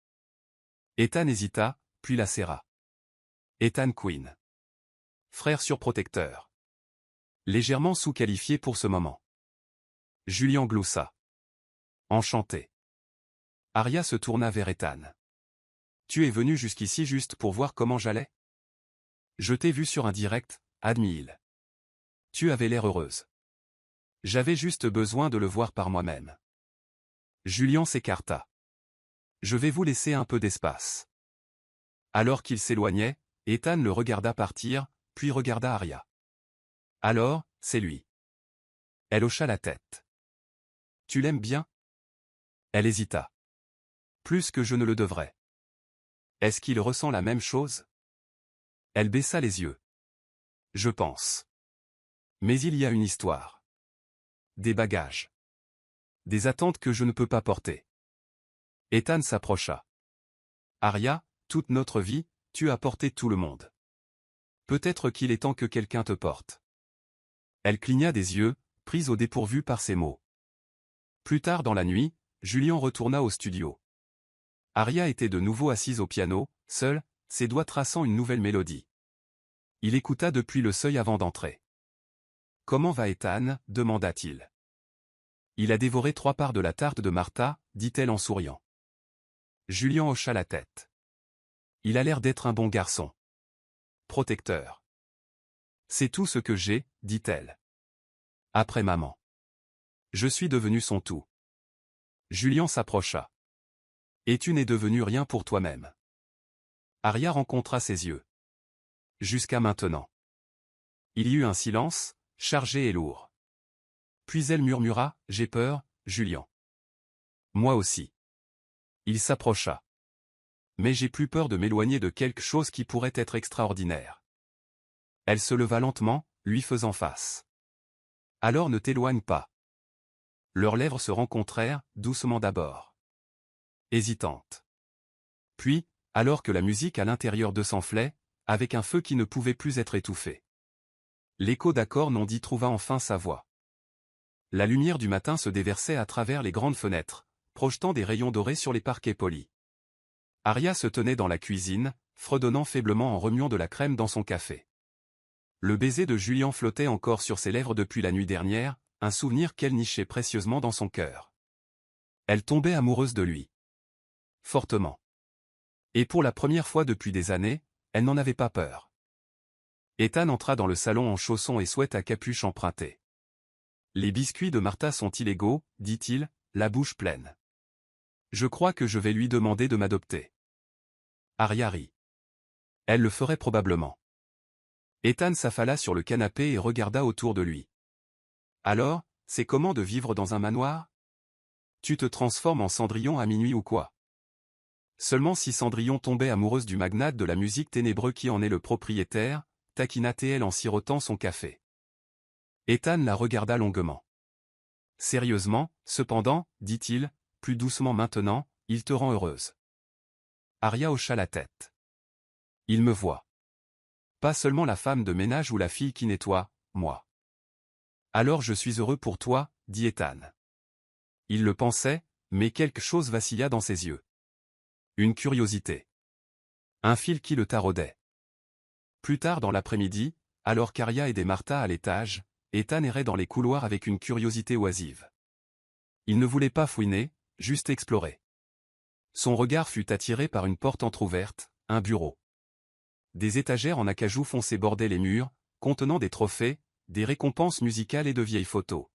Ethan hésita, puis la serra. Ethan Quinn. Frère surprotecteur. Légèrement sous-qualifié pour ce moment. Julien gloussa. Enchanté. Aria se tourna vers Ethan. Tu es venu jusqu'ici juste pour voir comment j'allais? Je t'ai vu sur un direct, admit-il. Tu avais l'air heureuse. J'avais juste besoin de le voir par moi-même. Julien s'écarta. Je vais vous laisser un peu d'espace. Alors qu'il s'éloignait, Ethan le regarda partir, puis regarda Aria. Alors, c'est lui. Elle hocha la tête. Tu l'aimes bien? Elle hésita. Plus que je ne le devrais. Est-ce qu'il ressent la même chose? Elle baissa les yeux. Je pense. Mais il y a une histoire. Des bagages. Des attentes que je ne peux pas porter. Ethan s'approcha. Arya, toute notre vie, tu as porté tout le monde. Peut-être qu'il est temps que quelqu'un te porte. Elle cligna des yeux, prise au dépourvu par ces mots. Plus tard dans la nuit, Julien retourna au studio. Arya était de nouveau assise au piano, seule, ses doigts traçant une nouvelle mélodie. Il écouta depuis le seuil avant d'entrer. « Comment va Ethan » demanda-t-il. « Il a dévoré 3 parts de la tarte de Martha » dit-elle en souriant. Julien hocha la tête. Il a l'air d'être un bon garçon. Protecteur. C'est tout ce que j'ai, dit-elle. Après maman. Je suis devenu son tout. Julien s'approcha. Et tu n'es devenu rien pour toi-même. Arya rencontra ses yeux. Jusqu'à maintenant. Il y eut un silence, chargé et lourd. Puis elle murmura, j'ai peur, Julien. Moi aussi. Il s'approcha. Mais j'ai plus peur de m'éloigner de quelque chose qui pourrait être extraordinaire. Elle se leva lentement, lui faisant face. Alors ne t'éloigne pas. Leurs lèvres se rencontrèrent, doucement d'abord. Hésitantes. Puis, alors que la musique à l'intérieur d'eux s'enflait, avec un feu qui ne pouvait plus être étouffé. L'écho d'accords non dits trouva enfin sa voix. La lumière du matin se déversait à travers les grandes fenêtres, projetant des rayons dorés sur les parquets polis. Arya se tenait dans la cuisine, fredonnant faiblement en remuant de la crème dans son café. Le baiser de Julien flottait encore sur ses lèvres depuis la nuit dernière, un souvenir qu'elle nichait précieusement dans son cœur. Elle tombait amoureuse de lui. Fortement. Et pour la première fois depuis des années, elle n'en avait pas peur. Ethan entra dans le salon en chaussons et sweat à capuche empruntée. Les biscuits de Martha sont illégaux, dit-il, la bouche pleine. Je crois que je vais lui demander de m'adopter. Arya rit. Elle le ferait probablement. Ethan s'affala sur le canapé et regarda autour de lui. Alors, c'est comment de vivre dans un manoir? Tu te transformes en Cendrillon à minuit ou quoi? Seulement si Cendrillon tombait amoureuse du magnate de la musique ténébreux qui en est le propriétaire, taquina T.L. en sirotant son café. Ethan la regarda longuement. Sérieusement, cependant, dit-il, plus doucement maintenant, il te rend heureuse. Arya hocha la tête. Il me voit. Pas seulement la femme de ménage ou la fille qui nettoie, moi. Alors je suis heureux pour toi, dit Ethan. Il le pensait, mais quelque chose vacilla dans ses yeux. Une curiosité. Un fil qui le taraudait. Plus tard dans l'après-midi, alors qu'Arya aidait Martha à l'étage, Ethan errait dans les couloirs avec une curiosité oisive. Il ne voulait pas fouiner, juste explorer. Son regard fut attiré par une porte entr'ouverte, un bureau. Des étagères en acajou foncé bordaient les murs, contenant des trophées, des récompenses musicales et de vieilles photos.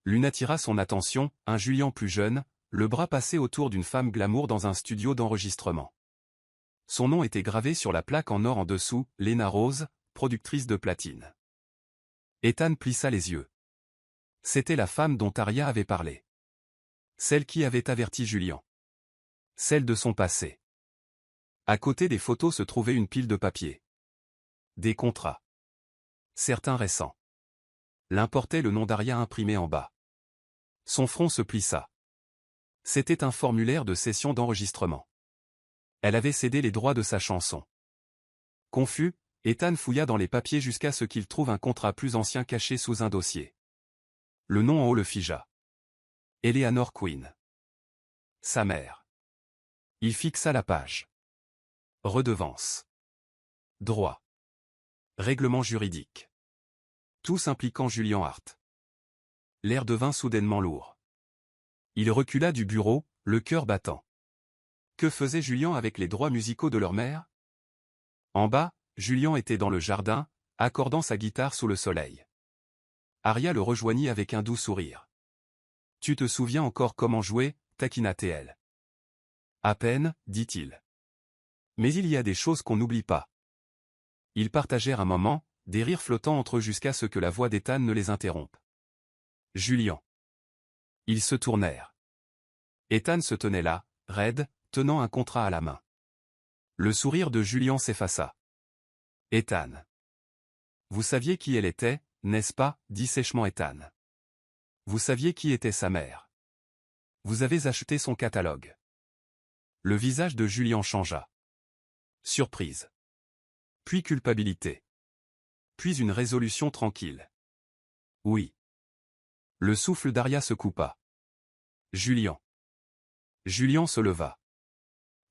L'une attira son attention, un Julien plus jeune, le bras passé autour d'une femme glamour dans un studio d'enregistrement. Son nom était gravé sur la plaque en or en dessous, Lena Rose, productrice de platine. Ethan plissa les yeux. C'était la femme dont Arya avait parlé. Celle qui avait averti Julien. Celle de son passé. À côté des photos se trouvait une pile de papiers. Des contrats. Certains récents. L'un portait le nom d'Arya imprimé en bas. Son front se plissa. C'était un formulaire de session d'enregistrement. Elle avait cédé les droits de sa chanson. Confus, Ethan fouilla dans les papiers jusqu'à ce qu'il trouve un contrat plus ancien caché sous un dossier. Le nom en haut le figea. Eleanor Queen. Sa mère. Il fixa la page. Redevance. Droit. Règlement juridique. Tous impliquant Julian Hart. L'air devint soudainement lourd. Il recula du bureau, le cœur battant. Que faisait Julien avec les droits musicaux de leur mère? En bas, Julien était dans le jardin, accordant sa guitare sous le soleil. Arya le rejoignit avec un doux sourire. Tu te souviens encore comment jouer, taquina T.L. À peine, dit-il. Mais il y a des choses qu'on n'oublie pas. Ils partagèrent un moment, des rires flottant entre eux jusqu'à ce que la voix d'Ethan ne les interrompe. Julian. Ils se tournèrent. Ethan se tenait là, raide, tenant un contrat à la main. Le sourire de Julian s'effaça. Ethan. Vous saviez qui elle était, n'est-ce pas, dit sèchement Ethan. Vous saviez qui était sa mère. Vous avez acheté son catalogue. Le visage de Julian changea. Surprise. Puis culpabilité. Puis une résolution tranquille. Oui. Le souffle d'Aria se coupa. Julian. Julian se leva.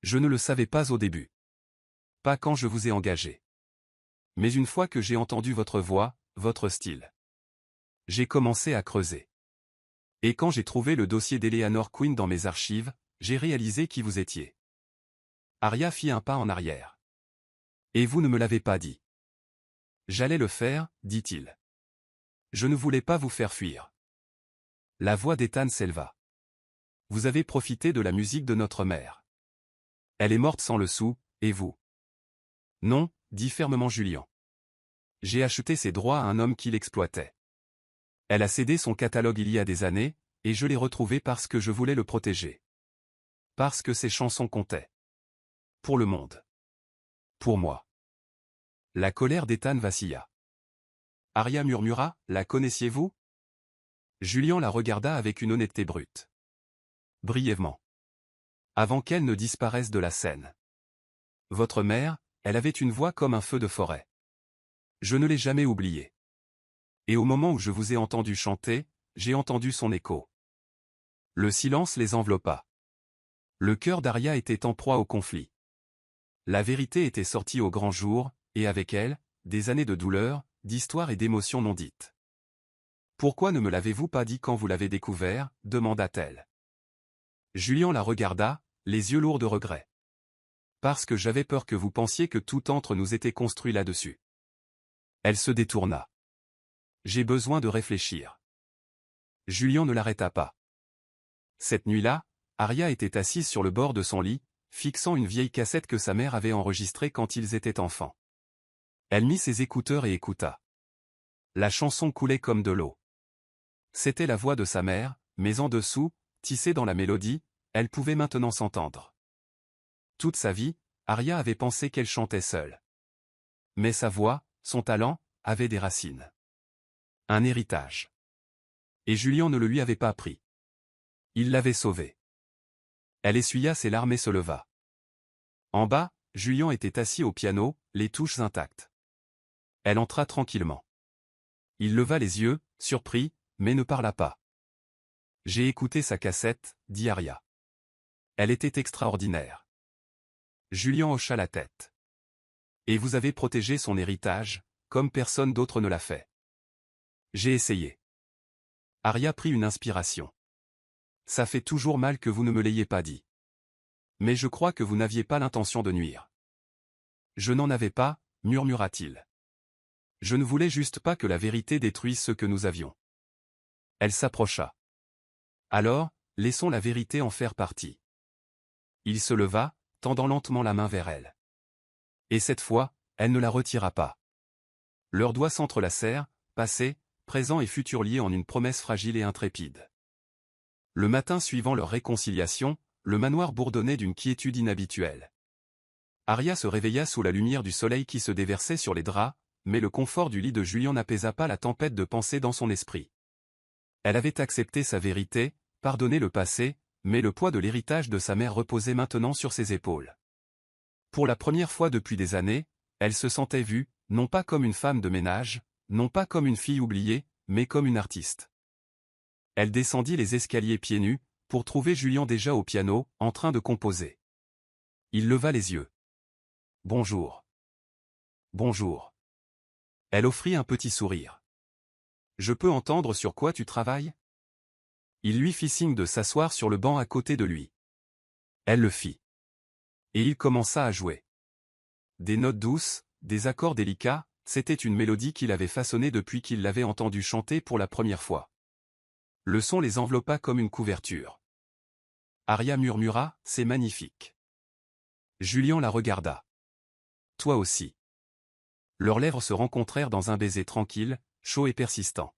Je ne le savais pas au début. Pas quand je vous ai engagé. Mais une fois que j'ai entendu votre voix, votre style. J'ai commencé à creuser. Et quand j'ai trouvé le dossier d'Eleanor Quinn dans mes archives, j'ai réalisé qui vous étiez. Aria fit un pas en arrière. Et vous ne me l'avez pas dit. J'allais le faire, dit-il. Je ne voulais pas vous faire fuir. La voix d'Ethan s'éleva. Vous avez profité de la musique de notre mère. Elle est morte sans le sou, et vous? Non, dit fermement Julian. J'ai acheté ses droits à un homme qui l'exploitait. Elle a cédé son catalogue il y a des années, et je l'ai retrouvé parce que je voulais le protéger. Parce que ses chansons comptaient. Pour le monde. Pour moi. La colère d'Ethan vacilla. Aria murmura, la connaissiez-vous? Julian la regarda avec une honnêteté brute. Brièvement. Avant qu'elle ne disparaisse de la scène. Votre mère, elle avait une voix comme un feu de forêt. Je ne l'ai jamais oubliée. Et au moment où je vous ai entendu chanter, j'ai entendu son écho. Le silence les enveloppa. Le cœur d'Aria était en proie au conflit. La vérité était sortie au grand jour, et avec elle, des années de douleur, d'histoires et d'émotions non dites. Pourquoi ne me l'avez-vous pas dit quand vous l'avez découvert, demanda-t-elle. Julian la regarda, les yeux lourds de regret. Parce que j'avais peur que vous pensiez que tout entre nous était construit là-dessus. Elle se détourna. J'ai besoin de réfléchir. Julian ne l'arrêta pas. Cette nuit-là, Aria était assise sur le bord de son lit, fixant une vieille cassette que sa mère avait enregistrée quand ils étaient enfants. Elle mit ses écouteurs et écouta. La chanson coulait comme de l'eau. C'était la voix de sa mère, mais en dessous, tissée dans la mélodie, elle pouvait maintenant s'entendre. Toute sa vie, Aria avait pensé qu'elle chantait seule. Mais sa voix, son talent, avaient des racines. Un héritage. Et Julian ne le lui avait pas pris. Il l'avait sauvée. Elle essuya ses larmes et se leva. En bas, Julian était assis au piano, les touches intactes. Elle entra tranquillement. Il leva les yeux, surpris, mais ne parla pas. J'ai écouté sa cassette, dit Aria. Elle était extraordinaire. Julian hocha la tête. Et vous avez protégé son héritage, comme personne d'autre ne l'a fait. J'ai essayé. Aria prit une inspiration. Ça fait toujours mal que vous ne me l'ayez pas dit. Mais je crois que vous n'aviez pas l'intention de nuire. Je n'en avais pas, murmura-t-il. Je ne voulais juste pas que la vérité détruise ce que nous avions. Elle s'approcha. Alors, laissons la vérité en faire partie. Il se leva, tendant lentement la main vers elle. Et cette fois, elle ne la retira pas. Leurs doigts s'entrelacèrent, passés, présents et futurs liés en une promesse fragile et intrépide. Le matin suivant leur réconciliation, le manoir bourdonnait d'une quiétude inhabituelle. Aria se réveilla sous la lumière du soleil qui se déversait sur les draps, mais le confort du lit de Julian n'apaisa pas la tempête de pensée dans son esprit. Elle avait accepté sa vérité, pardonné le passé, mais le poids de l'héritage de sa mère reposait maintenant sur ses épaules. Pour la première fois depuis des années, elle se sentait vue, non pas comme une femme de ménage, non pas comme une fille oubliée, mais comme une artiste. Elle descendit les escaliers pieds nus, pour trouver Julian déjà au piano, en train de composer. Il leva les yeux. Bonjour. Bonjour. Elle offrit un petit sourire. Je peux entendre sur quoi tu travailles? Il lui fit signe de s'asseoir sur le banc à côté de lui. Elle le fit. Et il commença à jouer. Des notes douces, des accords délicats, c'était une mélodie qu'il avait façonnée depuis qu'il l'avait entendue chanter pour la première fois. Le son les enveloppa comme une couverture. Aria murmura, c'est magnifique. Julian la regarda. Toi aussi. Leurs lèvres se rencontrèrent dans un baiser tranquille, chaud et persistant.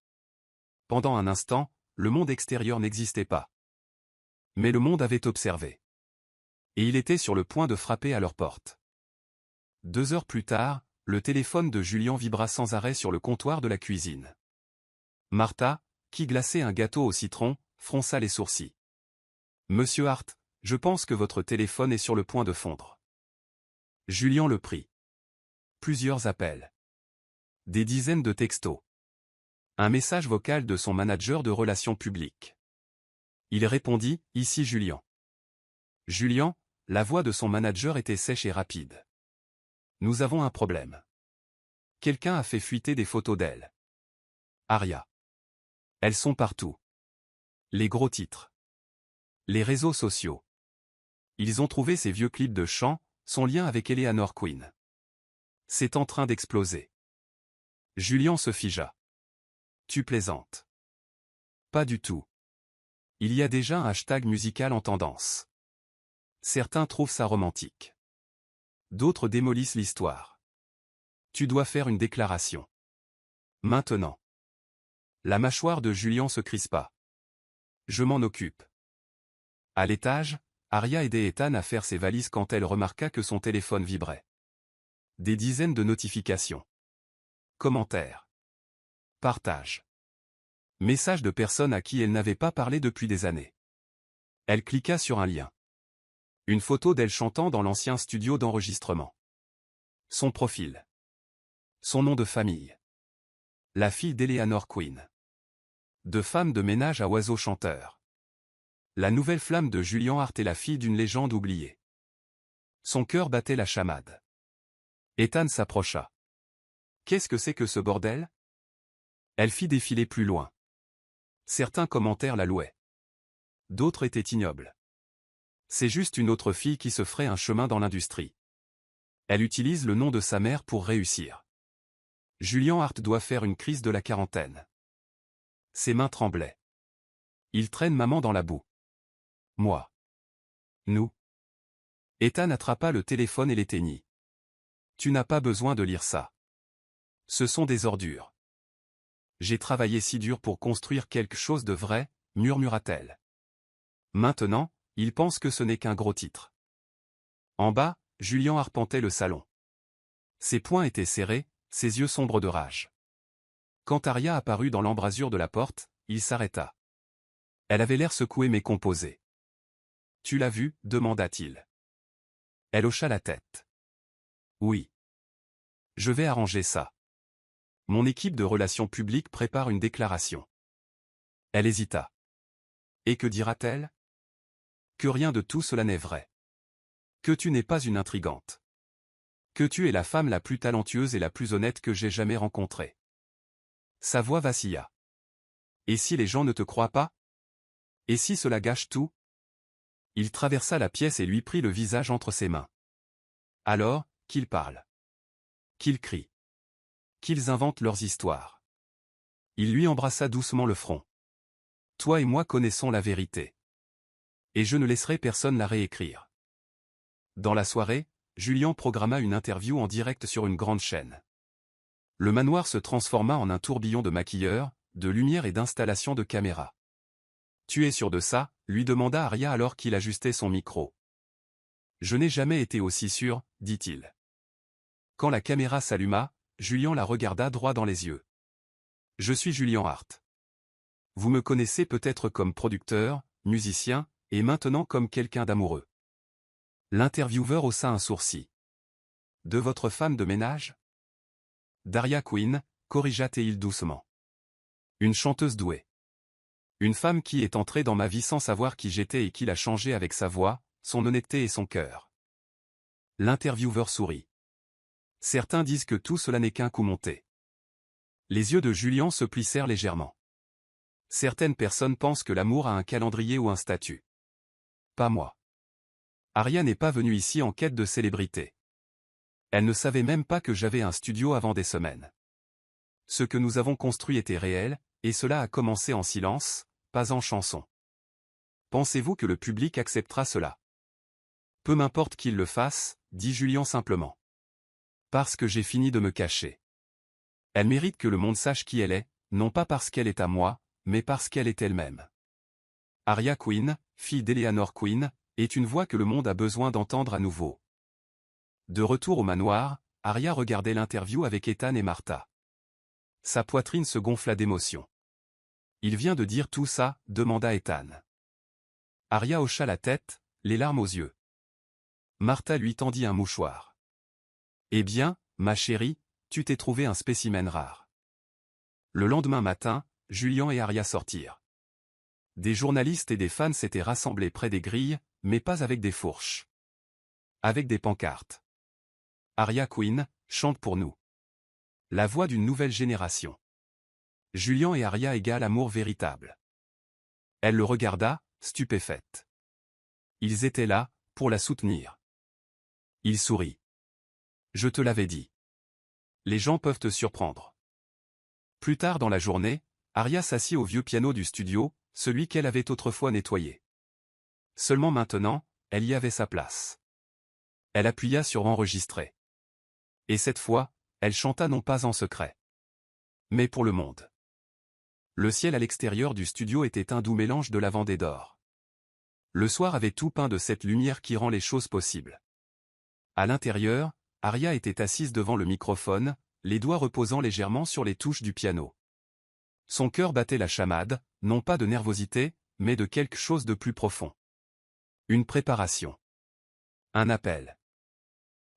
Pendant un instant, le monde extérieur n'existait pas. Mais le monde avait observé. Et il était sur le point de frapper à leur porte. 2 heures plus tard, le téléphone de Julien vibra sans arrêt sur le comptoir de la cuisine. Martha, qui glaçait un gâteau au citron, fronça les sourcils. « Monsieur Hart, je pense que votre téléphone est sur le point de fondre. » Julien le prit. Plusieurs appels. Des dizaines de textos. Un message vocal de son manager de relations publiques. Il répondit, « Ici Julien. » Julien, la voix de son manager était sèche et rapide. « Nous avons un problème. Quelqu'un a fait fuiter des photos d'elle. Aria. Elles sont partout. Les gros titres. Les réseaux sociaux. Ils ont trouvé ses vieux clips de chant, son lien avec Eleanor Queen. C'est en train d'exploser. » Julien se figea. « Tu plaisantes. » « Pas du tout. Il y a déjà un hashtag musical en tendance. Certains trouvent ça romantique. D'autres démolissent l'histoire. Tu dois faire une déclaration. Maintenant. » La mâchoire de Julien se crispa. « Je m'en occupe. » À l'étage, Aria aidait Ethan à faire ses valises quand elle remarqua que son téléphone vibrait. Des dizaines de notifications. Commentaires. Partages. Messages de personnes à qui elle n'avait pas parlé depuis des années. Elle cliqua sur un lien. Une photo d'elle chantant dans l'ancien studio d'enregistrement. Son profil. Son nom de famille. La fille d'Eleanor Queen. De femme de ménage à oiseau chanteur. La nouvelle flamme de Julien Hart est la fille d'une légende oubliée. Son cœur battait la chamade. Ethan s'approcha. « Qu'est-ce que c'est que ce bordel ?» Elle fit défiler plus loin. Certains commentaires la louaient. D'autres étaient ignobles. C'est juste une autre fille qui se ferait un chemin dans l'industrie. Elle utilise le nom de sa mère pour réussir. Julien Hart doit faire une crise de la quarantaine. Ses mains tremblaient. Il traîne maman dans la boue. Moi. Nous. Ethan attrapa le téléphone et l'éteignit. Tu n'as pas besoin de lire ça. Ce sont des ordures. J'ai travaillé si dur pour construire quelque chose de vrai, murmura-t-elle. Maintenant, il pense que ce n'est qu'un gros titre. En bas, Julien arpentait le salon. Ses poings étaient serrés, ses yeux sombres de rage. Quand Aria apparut dans l'embrasure de la porte, il s'arrêta. Elle avait l'air secouée mais composée. « Tu l'as vu ?» demanda-t-il. Elle hocha la tête. « Oui. Je vais arranger ça. Mon équipe de relations publiques prépare une déclaration. » Elle hésita. Et que dira-t-elle? Que rien de tout cela n'est vrai. Que tu n'es pas une intrigante. Que tu es la femme la plus talentueuse et la plus honnête que j'ai jamais rencontrée. Sa voix vacilla. Et si les gens ne te croient pas? Et si cela gâche tout? Il traversa la pièce et lui prit le visage entre ses mains. Alors, qu'ils parlent. Qu'ils crient. Qu'ils inventent leurs histoires. Il lui embrassa doucement le front. Toi et moi connaissons la vérité. Et je ne laisserai personne la réécrire. Dans la soirée, Julien programma une interview en direct sur une grande chaîne. Le manoir se transforma en un tourbillon de maquilleurs, de lumière et d'installation de caméras. Tu es sûr de ça? Lui demanda Aria alors qu'il ajustait son micro. Je n'ai jamais été aussi sûr, dit-il. Quand la caméra s'alluma, Julien la regarda droit dans les yeux. Je suis Julien Hart. Vous me connaissez peut-être comme producteur, musicien, et maintenant comme quelqu'un d'amoureux. L'intervieweur haussa un sourcil. De votre femme de ménage? Daria Queen, corrigea-t-il doucement. Une chanteuse douée. Une femme qui est entrée dans ma vie sans savoir qui j'étais et qui l'a changé avec sa voix, son honnêteté et son cœur. L'intervieweur sourit. Certains disent que tout cela n'est qu'un coup monté. Les yeux de Julien se plissèrent légèrement. Certaines personnes pensent que l'amour a un calendrier ou un statut. Pas moi. Aria n'est pas venue ici en quête de célébrité. Elle ne savait même pas que j'avais un studio avant des semaines. Ce que nous avons construit était réel, et cela a commencé en silence, pas en chanson. Pensez-vous que le public acceptera cela? Peu m'importe qu'il le fasse, dit Julien simplement. Parce que j'ai fini de me cacher. Elle mérite que le monde sache qui elle est, non pas parce qu'elle est à moi, mais parce qu'elle est elle-même. Arya Quinn, fille d'Eleanor Quinn, est une voix que le monde a besoin d'entendre à nouveau. De retour au manoir, Arya regardait l'interview avec Ethan et Martha. Sa poitrine se gonfla d'émotion. « Il vient de dire tout ça ?» demanda Ethan. Arya hocha la tête, les larmes aux yeux. Martha lui tendit un mouchoir. « Eh bien, ma chérie, tu t'es trouvé un spécimen rare. » Le lendemain matin, Julian et Arya sortirent. Des journalistes et des fans s'étaient rassemblés près des grilles, mais pas avec des fourches. Avec des pancartes. Arya Quinn, chante pour nous. La voix d'une nouvelle génération. Julian et Arya égale amour véritable. Elle le regarda, stupéfaite. Ils étaient là, pour la soutenir. Il sourit. Je te l'avais dit. Les gens peuvent te surprendre. Plus tard dans la journée, Arya s'assit au vieux piano du studio, celui qu'elle avait autrefois nettoyé. Seulement maintenant, elle y avait sa place. Elle appuya sur enregistrer. Et cette fois, elle chanta non pas en secret, mais pour le monde. Le ciel à l'extérieur du studio était un doux mélange de lavande et d'or. Le soir avait tout peint de cette lumière qui rend les choses possibles. À l'intérieur, Arya était assise devant le microphone, les doigts reposant légèrement sur les touches du piano. Son cœur battait la chamade, non pas de nervosité, mais de quelque chose de plus profond. Une préparation. Un appel.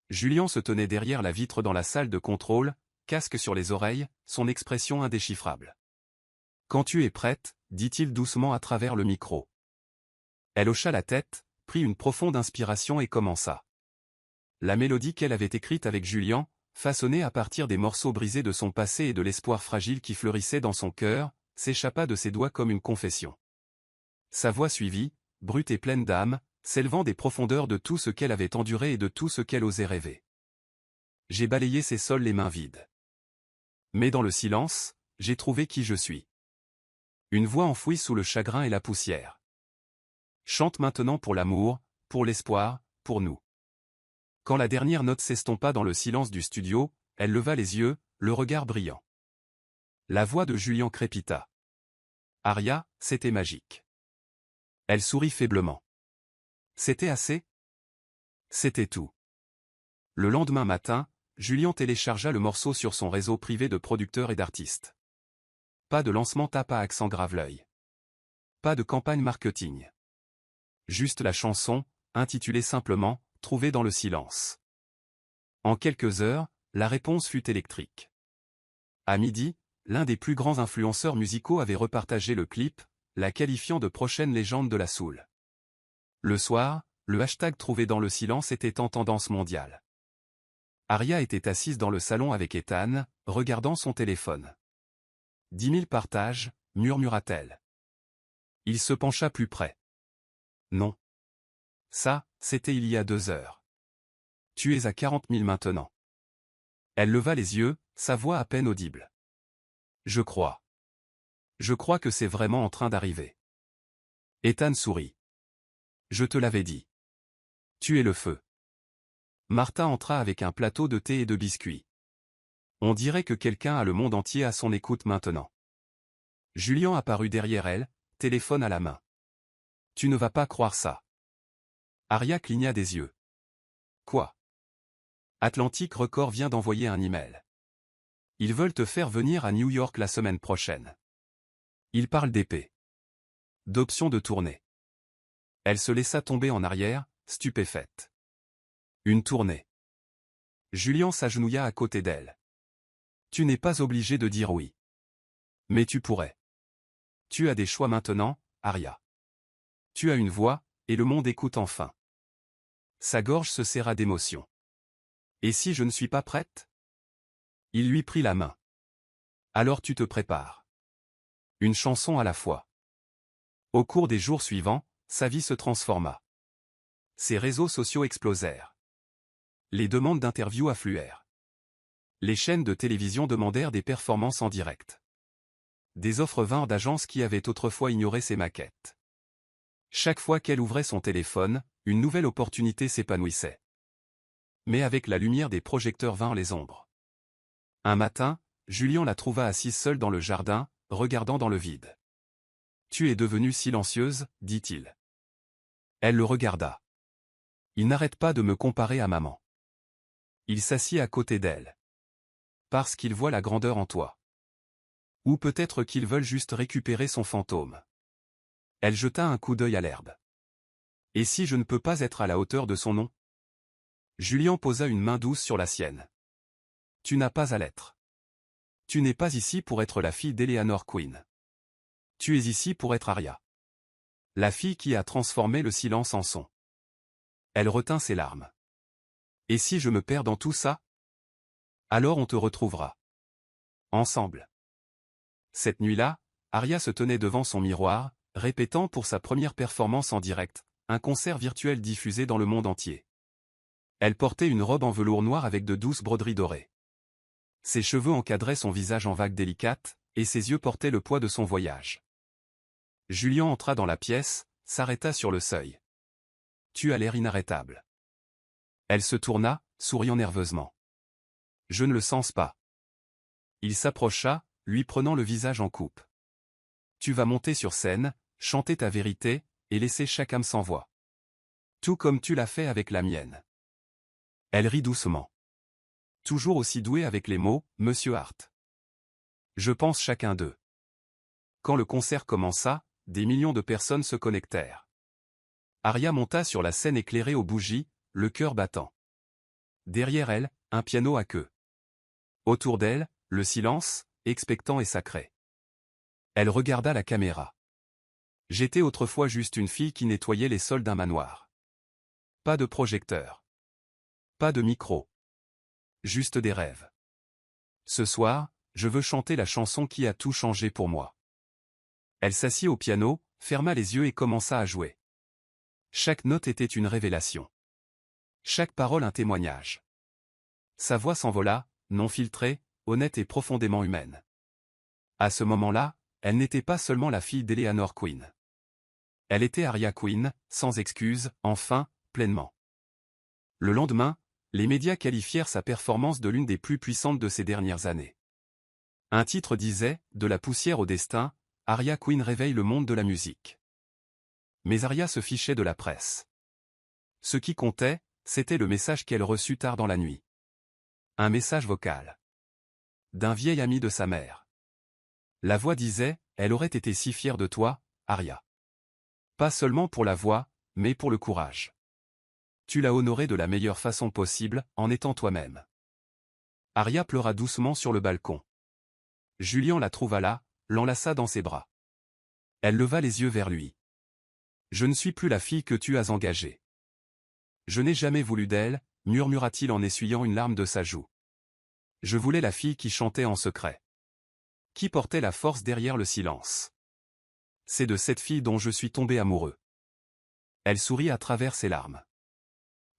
Julian se tenait derrière la vitre dans la salle de contrôle, casque sur les oreilles, son expression indéchiffrable. « Quand tu es prête, dit-il doucement à travers le micro. » Elle hocha la tête, prit une profonde inspiration et commença. La mélodie qu'elle avait écrite avec Julian, façonnée à partir des morceaux brisés de son passé et de l'espoir fragile qui fleurissait dans son cœur, s'échappa de ses doigts comme une confession. Sa voix suivit, brute et pleine d'âme, s'élevant des profondeurs de tout ce qu'elle avait enduré et de tout ce qu'elle osait rêver. J'ai balayé ces sols les mains vides. Mais dans le silence, j'ai trouvé qui je suis. Une voix enfouie sous le chagrin et la poussière. Chante maintenant pour l'amour, pour l'espoir, pour nous. Quand la dernière note s'estompa dans le silence du studio, elle leva les yeux, le regard brillant. La voix de Julian crépita. Arya, c'était magique. Elle sourit faiblement. C'était assez ? C'était tout. Le lendemain matin, Julian téléchargea le morceau sur son réseau privé de producteurs et d'artistes. Pas de lancement tape à accent grave l'œil. Pas de campagne marketing. Juste la chanson, intitulée simplement « Trouvée dans le silence ». En quelques heures, la réponse fut électrique. À midi, l'un des plus grands influenceurs musicaux avait repartagé le clip, la qualifiant de prochaine légende de la soul. Le soir, le hashtag Trouvé dans le silence était en tendance mondiale. Arya était assise dans le salon avec Ethan, regardant son téléphone. 10 000 partages, murmura-t-elle. Il se pencha plus près. Non. Ça, c'était il y a 2 heures. Tu es à 40 000 maintenant. Elle leva les yeux, sa voix à peine audible. Je crois. Je crois que c'est vraiment en train d'arriver. Ethan sourit. Je te l'avais dit. Tu es le feu. Martha entra avec un plateau de thé et de biscuits. On dirait que quelqu'un a le monde entier à son écoute maintenant. Julian apparut derrière elle, téléphone à la main. Tu ne vas pas croire ça. Arya cligna des yeux. Quoi? Atlantic Records vient d'envoyer un email. Ils veulent te faire venir à New York la semaine prochaine. Ils parlent d'épée. D'options de tournée. Elle se laissa tomber en arrière, stupéfaite. Une tournée. Julian s'agenouilla à côté d'elle. Tu n'es pas obligé de dire oui. Mais tu pourrais. Tu as des choix maintenant, Arya. Tu as une voix, et le monde écoute enfin. Sa gorge se serra d'émotion. Et si je ne suis pas prête? Il lui prit la main. Alors tu te prépares. Une chanson à la fois. Au cours des jours suivants, sa vie se transforma. Ses réseaux sociaux explosèrent. Les demandes d'interviews affluèrent. Les chaînes de télévision demandèrent des performances en direct. Des offres vinrent d'agences qui avaient autrefois ignoré ses maquettes. Chaque fois qu'elle ouvrait son téléphone, une nouvelle opportunité s'épanouissait. Mais avec la lumière des projecteurs vinrent les ombres. Un matin, Julian la trouva assise seule dans le jardin, regardant dans le vide. Tu es devenue silencieuse, dit-il. Elle le regarda. Il n'arrête pas de me comparer à maman. Il s'assit à côté d'elle. Parce qu'il voit la grandeur en toi. Ou peut-être qu'ils veulent juste récupérer son fantôme. Elle jeta un coup d'œil à l'herbe. Et si je ne peux pas être à la hauteur de son nom? Julien posa une main douce sur la sienne. Tu n'as pas à l'être. Tu n'es pas ici pour être la fille d'Eleanor Queen. Tu es ici pour être Arya. La fille qui a transformé le silence en son. Elle retint ses larmes. Et si je me perds dans tout ça? Alors on te retrouvera. Ensemble. Cette nuit-là, Arya se tenait devant son miroir, répétant pour sa première performance en direct, un concert virtuel diffusé dans le monde entier. Elle portait une robe en velours noir avec de douces broderies dorées. Ses cheveux encadraient son visage en vagues délicates, et ses yeux portaient le poids de son voyage. Julien entra dans la pièce, s'arrêta sur le seuil. Tu as l'air inarrêtable. Elle se tourna, souriant nerveusement. Je ne le sens pas. Il s'approcha, lui prenant le visage en coupe. Tu vas monter sur scène, chanter ta vérité, et laisser chaque âme sans voix. Tout comme tu l'as fait avec la mienne. Elle rit doucement. Toujours aussi doué avec les mots, Monsieur Hart. Je pense chacun d'eux. Quand le concert commença, des millions de personnes se connectèrent. Arya monta sur la scène éclairée aux bougies, le cœur battant. Derrière elle, un piano à queue. Autour d'elle, le silence, expectant et sacré. Elle regarda la caméra. J'étais autrefois juste une fille qui nettoyait les sols d'un manoir. Pas de projecteur. Pas de micro. Juste des rêves. Ce soir, je veux chanter la chanson qui a tout changé pour moi. Elle s'assit au piano, ferma les yeux et commença à jouer. Chaque note était une révélation. Chaque parole un témoignage. Sa voix s'envola, non filtrée, honnête et profondément humaine. À ce moment-là, elle n'était pas seulement la fille d'Eleanor Queen. Elle était Arya Queen, sans excuse, enfin, pleinement. Le lendemain, les médias qualifièrent sa performance de l'une des plus puissantes de ces dernières années. Un titre disait « De la poussière au destin, Arya Queen réveille le monde de la musique ». Mais Arya se fichait de la presse. Ce qui comptait, c'était le message qu'elle reçut tard dans la nuit. Un message vocal. D'un vieil ami de sa mère. La voix disait « Elle aurait été si fière de toi, Arya. Pas seulement pour la voix, mais pour le courage. Tu l'as honorée de la meilleure façon possible, en étant toi-même. » Arya pleura doucement sur le balcon. Julien la trouva là, l'enlaça dans ses bras. Elle leva les yeux vers lui. « Je ne suis plus la fille que tu as engagée. Je n'ai jamais voulu d'elle, murmura-t-il en essuyant une larme de sa joue. Je voulais la fille qui chantait en secret. Qui portait la force derrière le silence. C'est de cette fille dont je suis tombé amoureux. » Elle sourit à travers ses larmes.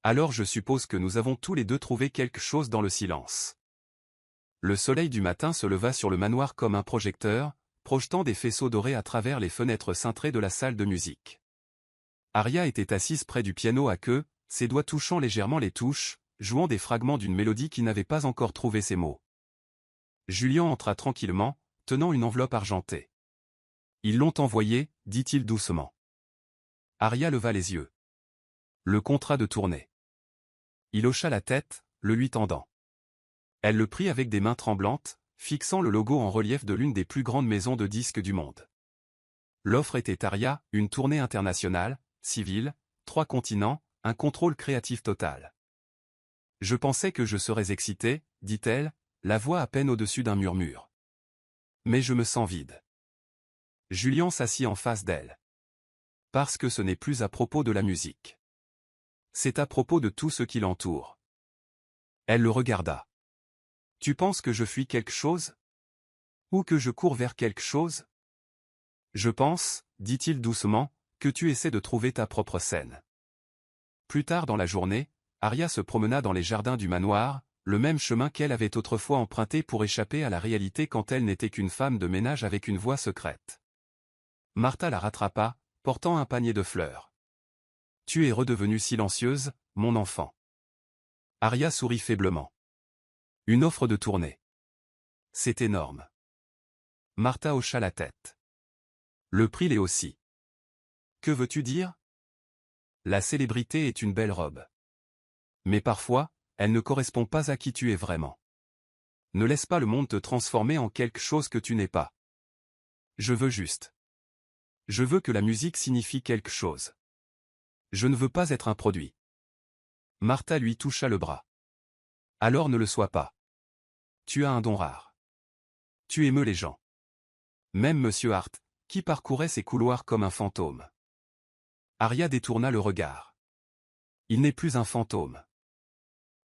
Alors je suppose que nous avons tous les deux trouvé quelque chose dans le silence. Le soleil du matin se leva sur le manoir comme un projecteur, projetant des faisceaux dorés à travers les fenêtres cintrées de la salle de musique. Arya était assise près du piano à queue, ses doigts touchant légèrement les touches, jouant des fragments d'une mélodie qui n'avait pas encore trouvé ses mots. Julien entra tranquillement, tenant une enveloppe argentée. « Ils l'ont envoyé, dit-il doucement. » Arya leva les yeux. Le contrat de tournée. Il hocha la tête, le lui tendant. Elle le prit avec des mains tremblantes, fixant le logo en relief de l'une des plus grandes maisons de disques du monde. L'offre était Arya, une tournée internationale, civile, 3 continents, un contrôle créatif total. Je pensais que je serais excitée, dit-elle, la voix à peine au-dessus d'un murmure. Mais je me sens vide. Julien s'assit en face d'elle. Parce que ce n'est plus à propos de la musique. C'est à propos de tout ce qui l'entoure. Elle le regarda. Tu penses que je fuis quelque chose? Ou que je cours vers quelque chose? Je pense, dit-il doucement, que tu essaies de trouver ta propre scène. Plus tard dans la journée, Arya se promena dans les jardins du manoir, le même chemin qu'elle avait autrefois emprunté pour échapper à la réalité quand elle n'était qu'une femme de ménage avec une voix secrète. Martha la rattrapa, portant un panier de fleurs. Tu es redevenue silencieuse, mon enfant. Arya sourit faiblement. Une offre de tournée. C'est énorme. Martha hocha la tête. Le prix l'est aussi. Que veux-tu dire? La célébrité est une belle robe. Mais parfois, elle ne correspond pas à qui tu es vraiment. Ne laisse pas le monde te transformer en quelque chose que tu n'es pas. Je veux juste. Je veux que la musique signifie quelque chose. Je ne veux pas être un produit. Martha lui toucha le bras. Alors ne le sois pas. Tu as un don rare. Tu émeus les gens. Même Monsieur Hart, qui parcourait ces couloirs comme un fantôme. Arya détourna le regard. Il n'est plus un fantôme.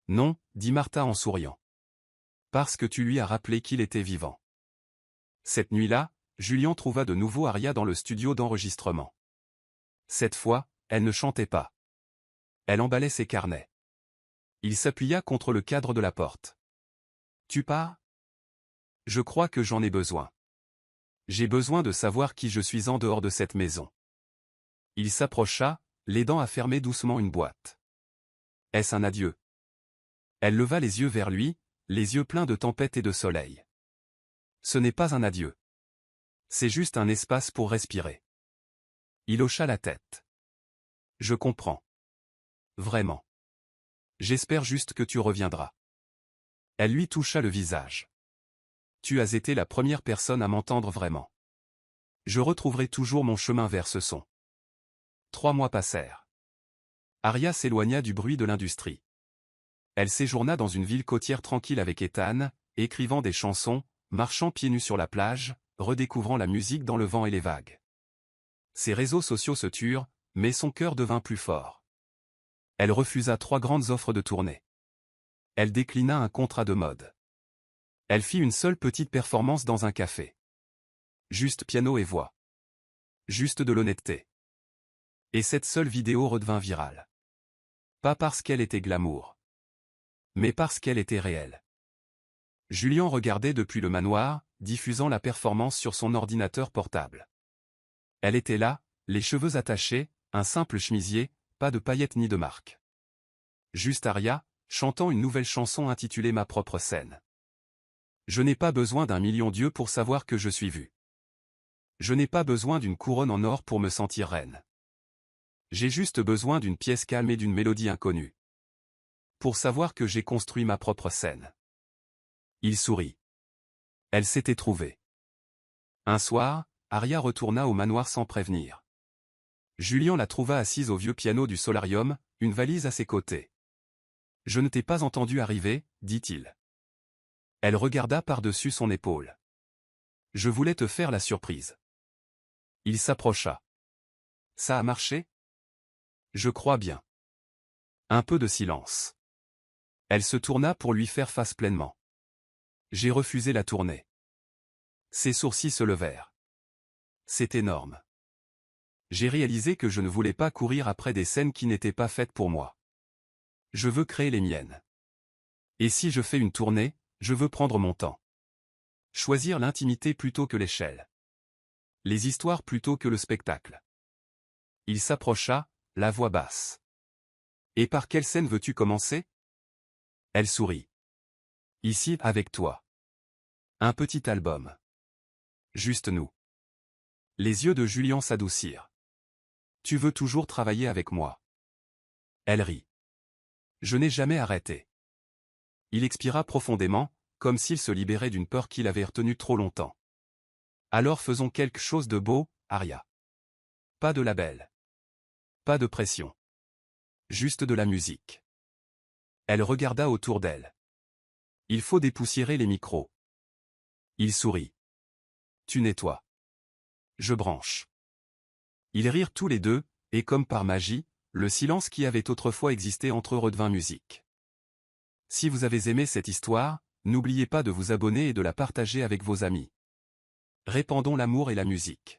Non, dit Martha en souriant. Parce que tu lui as rappelé qu'il était vivant. Cette nuit-là, Julian trouva de nouveau Arya dans le studio d'enregistrement. Cette fois, elle ne chantait pas. Elle emballait ses carnets. Il s'appuya contre le cadre de la porte. Tu pars? Je crois que j'en ai besoin. J'ai besoin de savoir qui je suis en dehors de cette maison. Il s'approcha, l'aidant à fermer doucement une boîte. Est-ce un adieu? Elle leva les yeux vers lui, les yeux pleins de tempête et de soleil. Ce n'est pas un adieu. C'est juste un espace pour respirer. Il hocha la tête. Je comprends. Vraiment. J'espère juste que tu reviendras. Elle lui toucha le visage. Tu as été la première personne à m'entendre vraiment. Je retrouverai toujours mon chemin vers ce son. 3 mois passèrent. Arya s'éloigna du bruit de l'industrie. Elle séjourna dans une ville côtière tranquille avec Ethan, écrivant des chansons, marchant pieds nus sur la plage, redécouvrant la musique dans le vent et les vagues. Ses réseaux sociaux se turent, mais son cœur devint plus fort. Elle refusa 3 grandes offres de tournée. Elle déclina un contrat de mode. Elle fit une seule petite performance dans un café. Juste piano et voix. Juste de l'honnêteté. Et cette seule vidéo redevint virale. Pas parce qu'elle était glamour. Mais parce qu'elle était réelle. Julian regardait depuis le manoir, diffusant la performance sur son ordinateur portable. Elle était là, les cheveux attachés, un simple chemisier, pas de paillettes ni de marque. Juste Arya, chantant une nouvelle chanson intitulée Ma propre scène. Je n'ai pas besoin d'un million d'yeux pour savoir que je suis vue. Je n'ai pas besoin d'une couronne en or pour me sentir reine. J'ai juste besoin d'une pièce calme et d'une mélodie inconnue. Pour savoir que j'ai construit ma propre scène. Il sourit. Elle s'était trouvée. Un soir, Arya retourna au manoir sans prévenir. Julian la trouva assise au vieux piano du solarium, une valise à ses côtés. « Je ne t'ai pas entendu arriver, dit-il. » Elle regarda par-dessus son épaule. « Je voulais te faire la surprise. » Il s'approcha. « Ça a marché? » « Je crois bien. » Un peu de silence. Elle se tourna pour lui faire face pleinement. « J'ai refusé la tournée. » Ses sourcils se levèrent. « C'est énorme. J'ai réalisé que je ne voulais pas courir après des scènes qui n'étaient pas faites pour moi. Je veux créer les miennes. Et si je fais une tournée, je veux prendre mon temps. Choisir l'intimité plutôt que l'échelle. Les histoires plutôt que le spectacle. » Il s'approcha, la voix basse. « Et par quelle scène veux-tu commencer? » Elle sourit. « Ici, avec toi. Un petit album. Juste nous. » Les yeux de Julian s'adoucirent. « Tu veux toujours travailler avec moi? » Elle rit. « Je n'ai jamais arrêté. » Il expira profondément, comme s'il se libérait d'une peur qu'il avait retenue trop longtemps. « Alors faisons quelque chose de beau, Arya. Pas de label. Pas de pression. Juste de la musique. » Elle regarda autour d'elle. « Il faut dépoussiérer les micros. » Il sourit. « Tu nettoies. Je branche. » Ils rirent tous les deux, et comme par magie, le silence qui avait autrefois existé entre eux redevint musique. Si vous avez aimé cette histoire, n'oubliez pas de vous abonner et de la partager avec vos amis. Répandons l'amour et la musique.